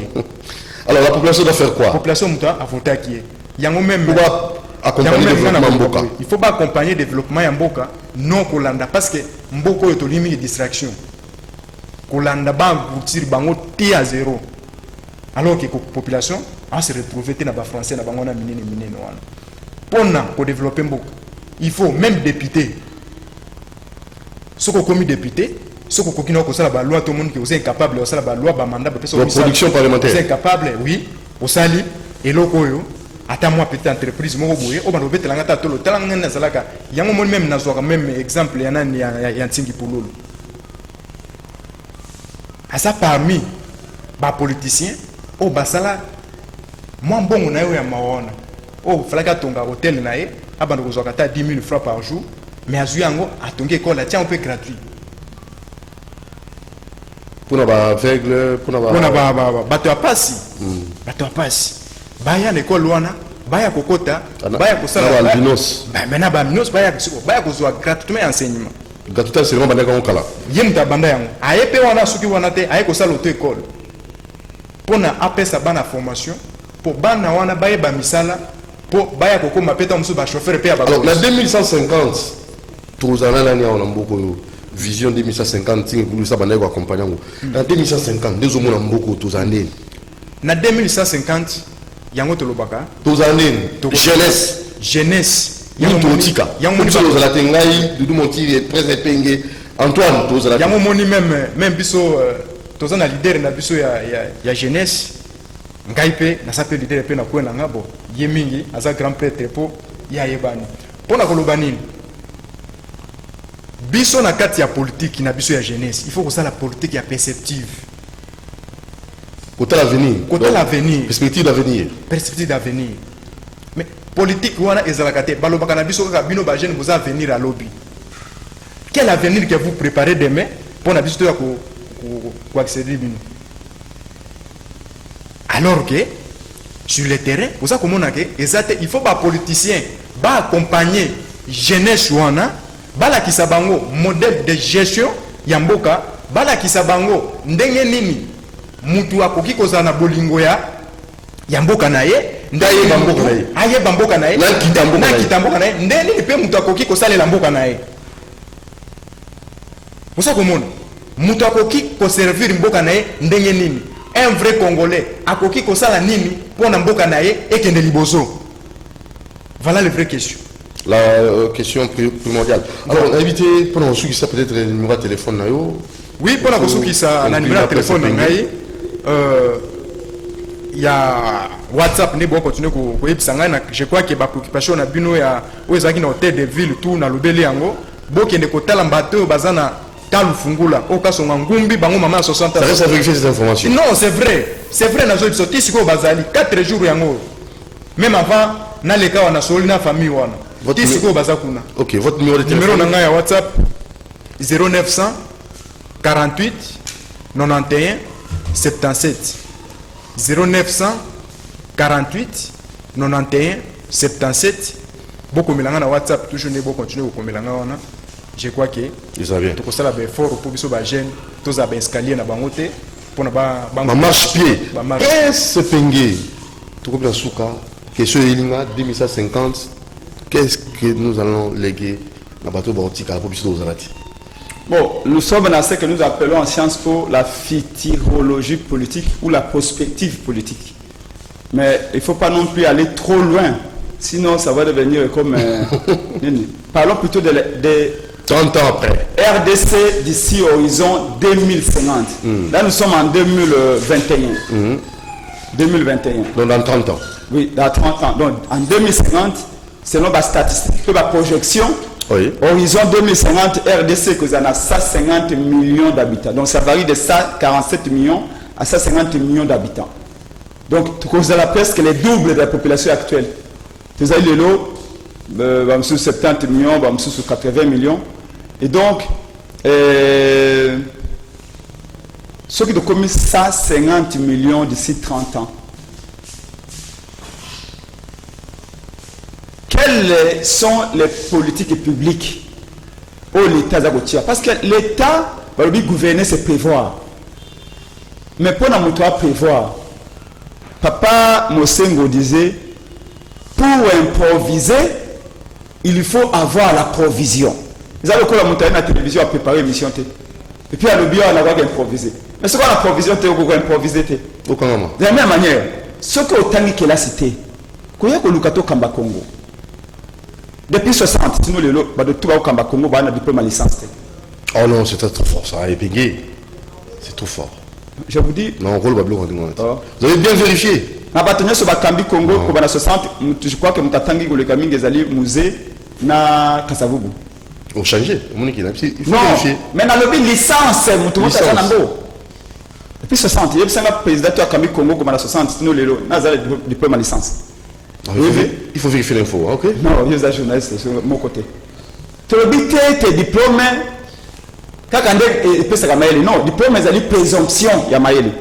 Alors la population doit faire quoi? La population muto a voter qui. Yango même accompagner le développement Mboka. Il ne faut pas accompagner le développement Mboka, non Kolanda, parce que Mboka est au limite de distraction. Kolanda va boutir bango T à zéro. Alors que la population va se retrouver dans les Français, dans les minés. Pour développer Mboka, il faut même député. Ce qu'on commis député, ce qu'on continue à faire la loi, tout le monde qui est incapable de faire la loi, mandat, production parlementaire. Vous êtes incapable, oui, au sali, et l'okoyo. Ata moi petite entreprise moko boye o bano betelanga ta tolo talanga na zalaka yango moni même nazwaka même exemple ya nani ya ntingi pululu asa parmi ba politiciens o basala moi mbongo na yo ya maona o falaka tonga hôtel na ye abano kozwaka ta 10 000 francs par jour mais azu yango atonga école tiens un peu gratuit pour ba aveugle pour ba bato ya pasi baya l'école wana baya kokota baya kosala ba albinos maintenant ba albinos baya kozwa gratuitement enseignement gratuitement enseignement banda ka kala yemta banda yango ayepe wana suki wana te aye kosala auto école pona apesa bana formation pour bana wana baya ba misala pour baya kokoma peta musu ba chauffeur pe ya ba. Alors la 2150 tozana nani ya mboko vision 2150 tingi kulusa banda ko accompagner ngo en 2150 dezo mona mboko tozane na 2150 yango tolobaka tozane jeunesse yango politika yango tozala tengai dudu montiri très épingé Antoine tozala yango moni même biso tozana leader na biso ya jeunesse ngai pe na sape leader pe na kwena ngabo yemingi aza grand prêtre po ya yebani pona koloba nini biso na kati ya politique na biso ya jeunesse il faut que ça la politique ya perceptive Côté l'avenir. Côté l'avenir. Perspective d'avenir. Perspective d'avenir. Mais politique, wana ezalakate. Balobaka na biso kaka bino ba jeune vous avenir à lobby. Quel avenir que vous préparez demain pour na biso ko accéder bino. Alors que sur le terrain, vous savez comment il faut pas politiciens ba accompagner jeunesse wana bala kisabango modèle de gestion ya mboka bala kisabango ndenge nini mutu akoki kozala na bolingo ya mboka na ye ndaye bamboka na ye aye bamboka na ye na kitamboka na ye ndenge nini pe mutu akoki kosalela mboka na ye. Vous savez comment mutu akoki koservir mboka na ye ndenge nini un vrai Congolais akoki kosala nini pour na mboka na ye ekende liboso. Voilà les vraies questions. La question primordiale. Alors, on a invité pendant ceux qui savent peut-être le numéro de téléphone. Oui, pendant ceux qui savent le numéro de téléphone, il y a WhatsApp, je crois que la préoccupation na bino ya ozaki na hôtel de ville tout na lobeli yango bokende kotala mbato bazana talu fungula okasonga ngumbi bango mama 60 ans. Ça reste à vérifier ces informations. Non, c'est vrai na zo sorti siko bazali 4 jours yango. Même avant na le cas wana soli na famille wana. Votre ok, votre numéro de téléphone. Numéro de WhatsApp 0900 48 91 77 0900 48 91 77. Beaucoup de WhatsApp toujours ne continuer au komelanga wana. Je crois que tout ça là fort pour biso ba jeune tous a escalier na bangote pour na ba marche pied. Est-ce pengue tout comme la souka question elinga 2150. Qu'est-ce que nous allons léguer à bateau Baotika pour biso ozalati? Bon, nous sommes dans ce que nous appelons en Sciences Po la futurologie politique ou la prospective politique. Mais il ne faut pas non plus aller trop loin, sinon ça va devenir comme... Parlons plutôt de 30 ans après. RDC d'ici horizon 2050. Là, nous sommes en 2021. 2021. Donc dans 30 ans. Oui, dans 30 ans. Donc en 2050, selon la statistique, la projection, oui. Horizon 2050, RDC, que ça a 150 millions d'habitants. Donc ça varie de 147 millions à 150 millions d'habitants. Donc vous avez presque le double de la population actuelle. Vous avez le lot, sous 70 millions, sous 80 millions. Et donc, ceux qui ont commis 150 millions d'ici 30 ans. Quelles sont les politiques publiques où l'État a gagné? Parce que l'État va gouverner, c'est prévoir. Mais pour nous prévoir, Papa Mosengo disait, pour improviser, il faut avoir la provision. Vous avez quoi la télévision à préparer l'émission? Et puis à l'objet, on a improvisé. Mais ce qu'on a provision, on a improvisé. De la même manière, ce que Otani qui l'a cité, quand il y a Lukato Kamba Congo, depuis 60, sinon le lot, de tout au Kamba Congo, on a diplôme à licence. Oh non, c'est trop fort, ça a épigué. C'est trop fort. Je vous dis. Non, vous avez bien vérifié. Na bâtonnier sur Bakambi Congo, comme 60, je crois que Mutatangi ou le Kaming est allé musée na Kasavubu. On change, il faut vérifier. Mais dans le licence, depuis 60, il y a un président qui a Kambi Congo comme 60, sinon le lot, n'a pas de diplôme à licence. Il faut vérifier l'info, ok? Non, il y a des journalistes sur mon côté. Tu as dit que tes diplômes, quand non, diplôme est une présomption, il y a Maëli.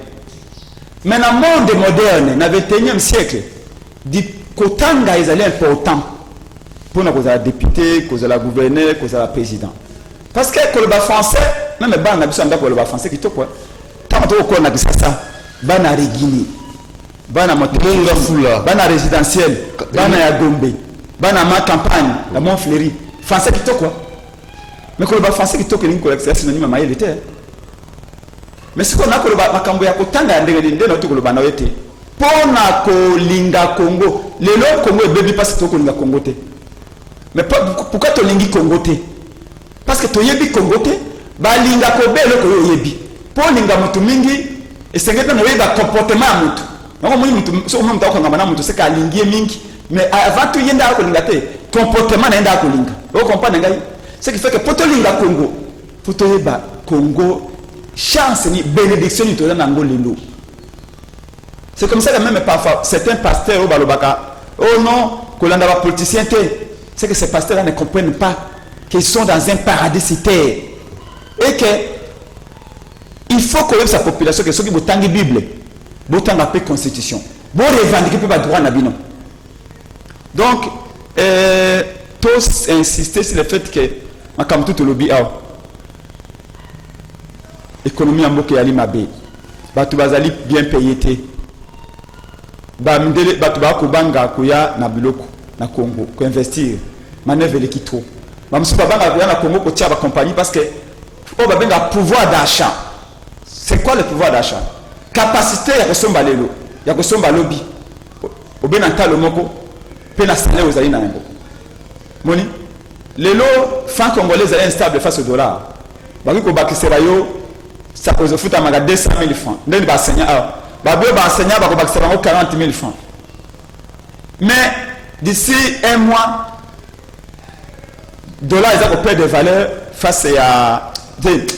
Mais dans le monde moderne, dans le 21e siècle, du Kotanga est important pour nous la député, pour la gouverneur, pour la président. Parce que le français, même si on a français qui est quoi? Tant qu'on a dit ça, on a Régini. Bana Motenga Fula, Bana résidentiel, Bana Yagombe, Bana ma campagne, la Montfleury. Français qui quoi? Mais quand le français qui toque une collection, c'est synonyme à maïl était. Mais ce qu'on a que le Bakambo Yakotanga de notre Golobano était. Pona ko linga Congo, les lots Congo et baby passe au Congo Congo. Mais pourquoi tu lingi Congo? Parce que tu yebi Congo, ba linga Kobe le yebi. Pour linga Mutumingi, et c'est que nous avons comportement à Mutu. Mais avant tout, il y a un comportement vous comprenez? Ce qui fait que pour te linga Congo, pour te Congo, chance ni bénédiction ni tola nango lelo. C'est comme ça que même parfois certains pasteurs au Balobaka, oh non, que l'on a des politiciens, c'est que ces pasteurs-là ne comprennent pas qu'ils sont dans un paradis sur terre. Et que il faut que sa population, que ceux qui ont la Bible, ont la constitution, ont revendiqué le droit à bino. Donc, tous insister sur le fait que, comme tout le lobby, l'économie en Boké Ali Mabé, batu bazali bien payé. Bamdele batu ba kubanga kuya na biloko na Congo ko investir manœuvre les kitro bamsu banga kuya na Congo ko tia ba compagnie parce que o ba benga pouvoir d'achat. C'est quoi le pouvoir d'achat? Capacité ya kosomba lelo ya kosomba lobby obena talo moko pe na salaire ozali na ngo moni lelo franc congolais est instable face au dollar baki ko bakisera yo ça cause futa maga 200 000 francs ndeni ba enseignant Babio va enseigner à 40 000 francs. Mais d'ici un mois, le dollar est perdre de valeur face à.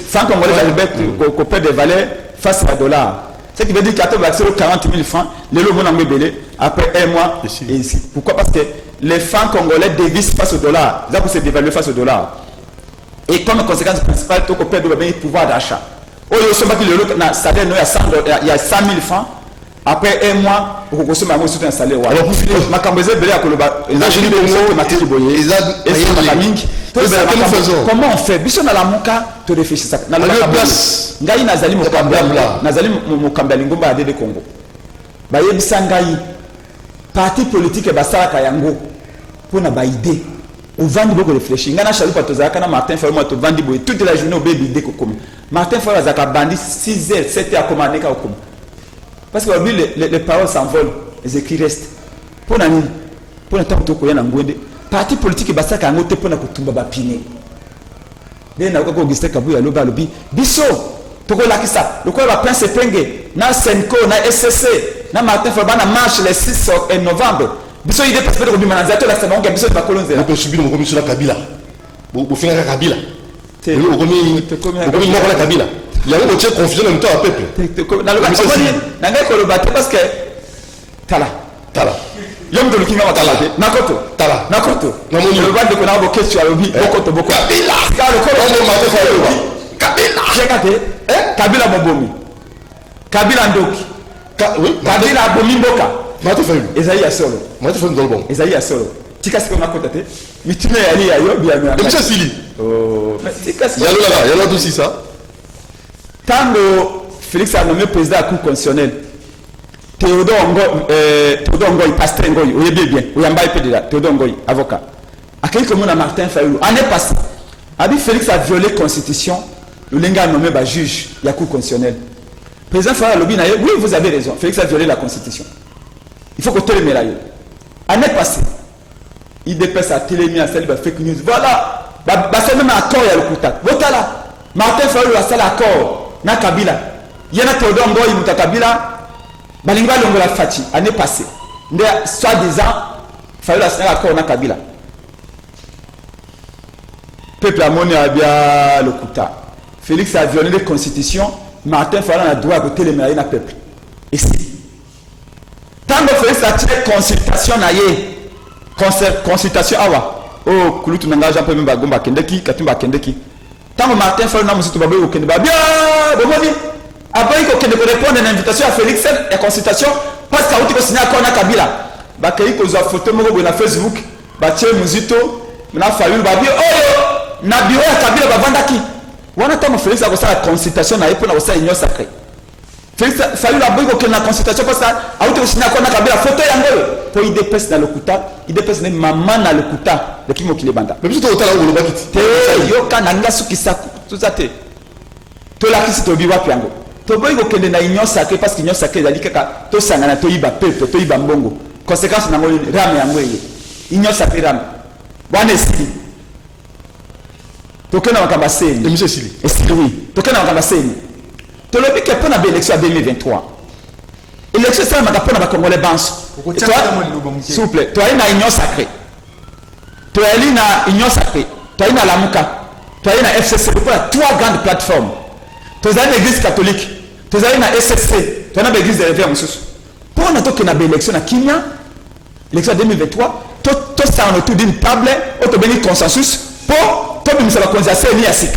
Franc congolais qu'on perd de valeur face à dollar. Ce qui veut dire qu'il y a 40 000 francs, le lot vont belé après un mois. Ici. Pourquoi? Parce que les francs congolais dévissent face au dollar. Ils ont se dévaluer face au dollar. Et comme conséquence principale, il faut perdre le pouvoir d'achat. Oh, il y a 100 000 francs. Après un mois, vous consommez un salaire. Alors, pour finir, ma cambézé, comment on fait? Bisson à la monka, tu réfléchis ça. Ngai Nazali Mokambali Ngomba de Congo. Baye Bisangai, parti politique et Bassara Kayango, pour na idée. On vend beaucoup réfléchir. Ngana chaloupe à Tozaka, Martin Fermo, tu vends toute la journée au baby dès que comme. Martin Fermo a bandi 6h, 7h à commander comme. Parce que les paroles s'envolent, les écrits restent. Pour nous, pour le temps où tu es parti politique, c'est ça qui pour nous bapiner. Dès que vous avez Kabouya Loba Lobi, Bisso, tu as là ça. Le quoi va prendre ses pengues, na Senko, na SSC, na Martin Fermo, na marche le 6 novembre. Bisso, il est parce que le organisateur là, c'est bon, Bisso va coloniser. On peut subir mon commission à Kabila. Vous finir à Kabila. Vous commis à Kabila. Il y a un autre confusion en même temps à peuple. Dans le cas parce que Tala. L'homme de l'Ukinga va Tala. Nakoto. Le bas de Konabo question à l'obi. Bokoto. Kabila. Kabila Bobomi. Kabila Ndoki. Kabila Bomi Boka. Esaïe Asolo. Esaïe Asolo. Tika c'est comme Nakoto. Mais tu n'es allé ailleurs bien. Mais c'est Sili. Oh. Il y a là aussi ça. Quand Félix a nommé président de la Cour constitutionnelle, Théodore Ngoy, pasteur Ngoy, vous bien, vous avez bien, Théodore Ngoy, avocat. À quelques mois, Martin Fayou, année passée, Félix a violé la Constitution, le Lenga a nommé juge de la Cour constitutionnelle. Le président Fayou a lobby, oui, vous avez raison, Félix a violé la Constitution. Il faut que tout le monde aille. Année passée, il dépasse à télémie, à celle de fake news. Voilà, c'est même un accord, il y a le Kouta. Voilà, Martin Fayou a fait l'accord. Na Kabila yana Théodore Ngoy muta Kabila balinga longola fati année passée nde soi-disant fallait la signer accord na Kabila peuple amoni a bien le Kouta Félix a violé la constitution Martin Fayou a droit de télémérer na peuple ici tant que Félix a tiré consultation na ye consultation awa oh kulutu nanga Jean Pierre Mbagomba kendeki katumba kendeki. Tant que Martin Fayou n'a pas bien, après il faut répondre à l'invitation à Félix et la consultation parce qu'il faut signer un accord avec Kabila. Il faut une photo sur Facebook, Muzito, Fayou, oh, na bureau à Kabila, Vandaki. On attend Félix a la consultation pour la union sacrée. Félix Fayou a dit que la consultation parce qu'il faut signer un accord avec Kabila, photo Yangolo. Pour il dépasse dans le Kouta, il dépasse même maman dans le Kouta, le Kimo qui les banda. Mais plutôt autant là où le bas quitte. Yoka nanga sukisa tout ça te. To la kisi to biwa piango. To boy go kende na union sacrée parce que union sacrée ezali kaka to sangana to iba peuple to iba mbongo. Conséquence nango rame yango ye. Union sacrée rame. Wana esili. To kena makamba seni. Monsieur Sili. Esili oui. To kena makamba seni. To lobi ke pona élection 2023. Élection ça m'a pour na Congolais banso. S'il vous plaît, toi na union sacrée. Toi na union sacrée. Toi na Lamuka. Toi na FCC pour trois grandes plateformes. Toi na l'église catholique. Toi na SSC. Toi na l'église des réveils monsieur. avant de na élection na Kenya, l'élection 2023, tout ça autour d'une table, autour d'un consensus pour tout le monde consensus ni asik.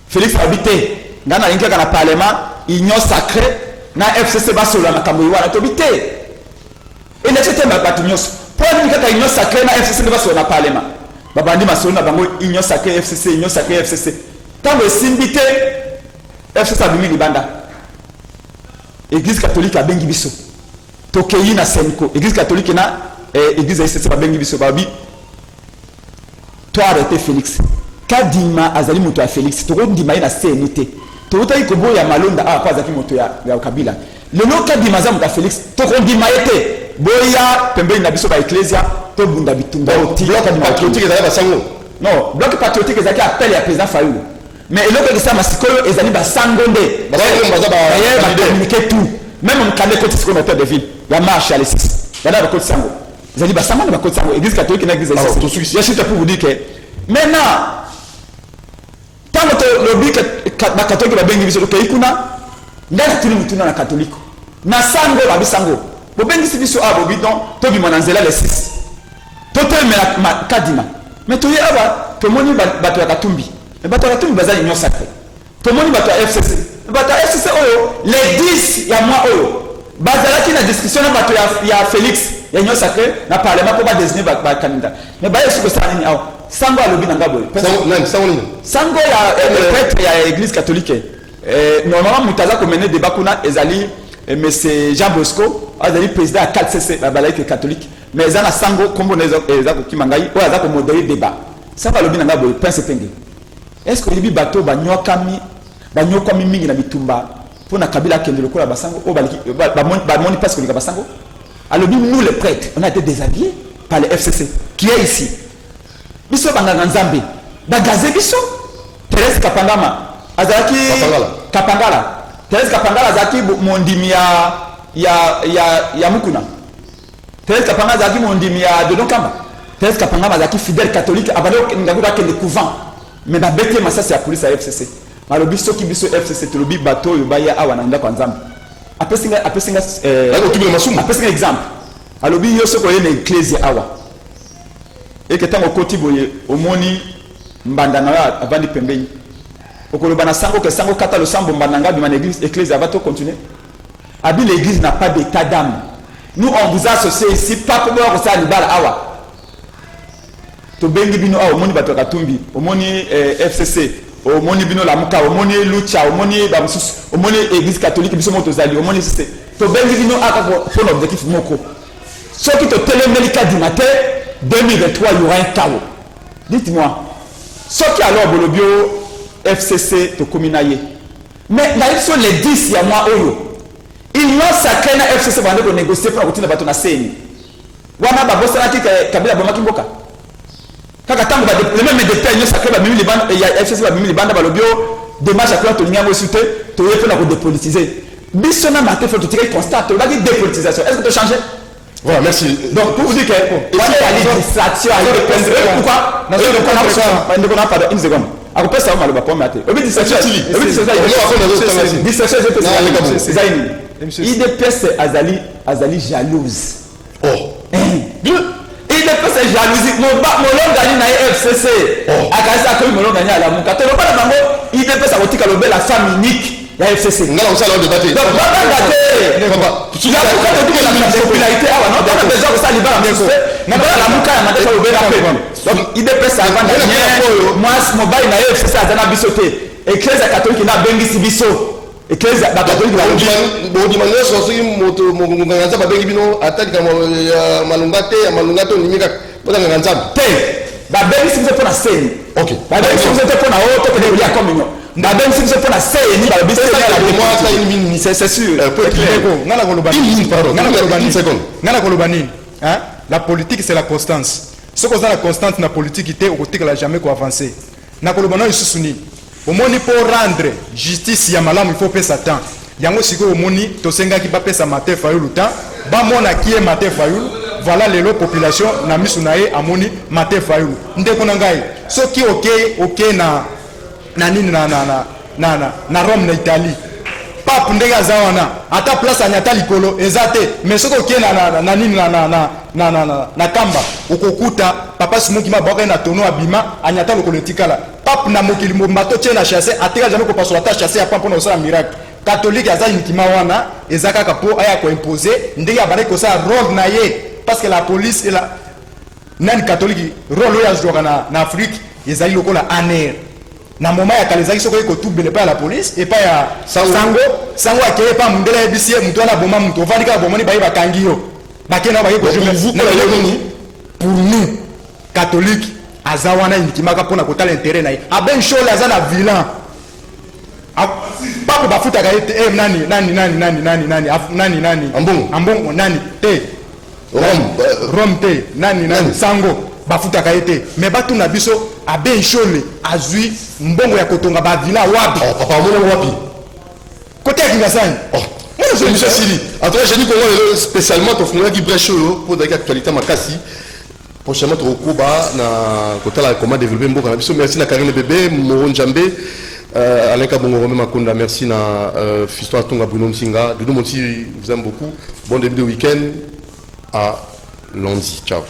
Félix habité dans le parlement, union sacrée, na FCC basola na kamouiwa na tobité. Et l'élection était ma patunios. Pour une union sacrée na FCC basola na parlement. Babandi masona bango union sacrée FCC, union sacrée FCC. Tant le symbité FCC a bimi libanda. Église catholique a bengi biso. Tokei na Senko. Église catholique na église FCC a bengi biso babi. Toi arrêtez Félix. Kadima azali moto ya Félix. Toko ndima na CNT. Toko tayi kobo ya malonda kwa zaki moto ya Kabila. Lelo kadima za moto Félix. Toko ndima ete. Boya pembeni na biso ba ecclesia to bunda bitumba. Bloc patriotique ezali basango. Non, bloc patriotique ezali appel ya président Fayulu. Mais eloko que ça masikoyo ezali basangonde. Ba communiquer tout. Même on calme côté secrétaire de ville. Ya marche à l'E6. Voilà ba côté sango. Ezali basangonde ba côté sango. Église catholique na église E6. Je suis pour vous dire que maintenant tant que le but ba catholique ba bengi biso ke ikuna ndana tuli mutuna na catholique. Na sango ba bisango. Bo bengi si biso abo bidon to bi mananzela l'E6. Toto me kadima. Mais to yaba to moni bato ya Katumbi. Et bato ya Katumbi bazali union sacrée. To moni bato ya FCC. Bato ya FCC oyo les 10 ya moi oyo. Bazala ki na discussion na bato ya Félix ya union sacrée na parlement pour ba désigner ba candidat. Mais ba yesu ko sa nini awo. Sango alobi na ngabo. Sango ya prêtre ya église catholique. Normalement mutaza ko mener débat kuna ezali monsieur Jean Bosco azali président à 4cc la balaïque catholique. Mais ils ont un sango comme on est kimangai ou azako modérer débat ça va le bien ngabo pense penge est-ce que libi bateau banyokami mingi na bitumba pour na Kabila kende lokola basango o baliki ba moni parce que le basango alors nous les prêtres on a été déshabillés par le FCC qui est ici biso banganga nzambe bagaze biso Thérèse Kapangama azaki Kapangala Thérèse Kapangala azaki mondimi ya mukuna Thérèse Kapangala azaki mondimi ya Dodokamba. Thérèse Kapangala azaki fidèle catholique abalo ngakuta kende couvent. Mais ba bete massa c'est la police à FCC. Malobi soki biso FCC to lobi bato yo baya awa na ndako nzambe. Apesinga apesinga exemple. Alobi yo soko ye na ecclesia awa. Et que tango koti boye omoni mbanda na avandi pembeni. Okoloba na sango que sango kata lo sambo mbanda bi man église ecclesia va to continuer. Abi l'église n'a pas d'état d'âme. Nous on vous a associé ici pas pour voir ça libala awa. To bengi bino awa omoni bato Katumbi, omoni FCC, omoni bino lamuka, omoni lucha, omoni bamsus, omoni église catholique biso moto zali, omoni CC. To bengi bino aka pour l'objectif moko. Ce qui te télémélique du matin 2023 il y aura un chaos. Dites-moi. Ce qui alors bolobio FCC to kominaye. Mais là ils sont les 10 ya moi oyo. Union sacrée na FCC bande ko négocier pour continuer bato na CENI. Wana ba bossa na ki Kabila boma kimboka. Kaka tango ba le même député union sacrée ba mimi libanda ya FCC ba mimi libanda ba lobio démarche à to ninga mo sute to yefe na ko dépolitiser. Biso na maté faut to tirer constate ba di dépolitisation. Est-ce que tu changer? Voilà, merci. Donc pour vous dire que voilà la distraction pourquoi on a pas une seconde. Ako pesa au maloba pour maté. Obi distraction. IDPS azali jalouse. Oh. IDPS jalousie. Mon gagné na FCC. Akasa ko mon gagné à la muka. To pas na bango IDPS a otika lobe la femme unique ya FCC. Ngala usala on débatté. Donc pas daté. Tu as pourquoi tu dis la popularité ah non, on a besoin que ça libère en fait. Na ba la muka ya matata lobe la paix. Donc IDPS avant dernier moi mobile na FCC azana bisoté. Église catholique na bengi biso. Église catholique la bodi manyo sosi moto nganga ba bengi bino atali kama malunga to nimika boda nganga te ba bengi si pour na scène. OK. Ba bengi si pour na auto que de communion. Ba bengi si pour na scène ni ba biso la c'est sûr. Ngala kolobani. Hein? La politique c'est la constance. Ce qu'on a la constante na politique était au côté que la jamais ko avancer. Na kolobana isusuni. Au moni pour rendre justice ya malamu il faut payer sa temps. Yango siko au moni to senga ki ba pesa Martin Fayulu temps. Ba mona ki e Martin Fayulu. Voilà les population na misunae amoni Martin Fayulu. Ndeko na ngai. So ki OK na nini na Rome na Italie. pape ndenge aza wana ata place anyata likolo eza te mais soki okie na nini na kamba okokuta papa simoki mabwaka na tono abima anyata lokolo etikala pape na mokili mbato tie na chasse ateka jamais kopasola ta chasse ya pa mpona kosala miracle catholique aza uniquement wana eza kaka po aya koimpose ndenge abandaki kosala rôle na ye parce que la police et la nani catholique rôle oyo azwaka na afrique ezali lokola aner na moment ya kala ezalaki soki ekotubele epai ya la police epai ya sango akeye epai ya mundele ayebisi ye moto wana aboma moto ovandi kaka bomoni baye bakangi yo bakei nao bake pour nous catholique aza wana indikimaka mpona kotala intérêt na ye abenshole aza na vilain pape bafutaka ye te nani ambongo nani te Rome te nani sango bafutaka ye te mais batuna biso abenshole azwi mbongo ya kotonga bavila wapi wapi côté ya kingasani monsieur Sili en tout cas j'ai dit qu'on spécialement tofungaki brèche oyo pour daki actualité makasi prochainement tokokuba na kotala comment développer mboka na biso merci na Karine Bébé Moro Njambe Alain Kabongo Romain Makonda merci na Fiston Atonga Bruno Msinga Doudou Monti vous aime beaucoup bon début de week-end à lundi ciao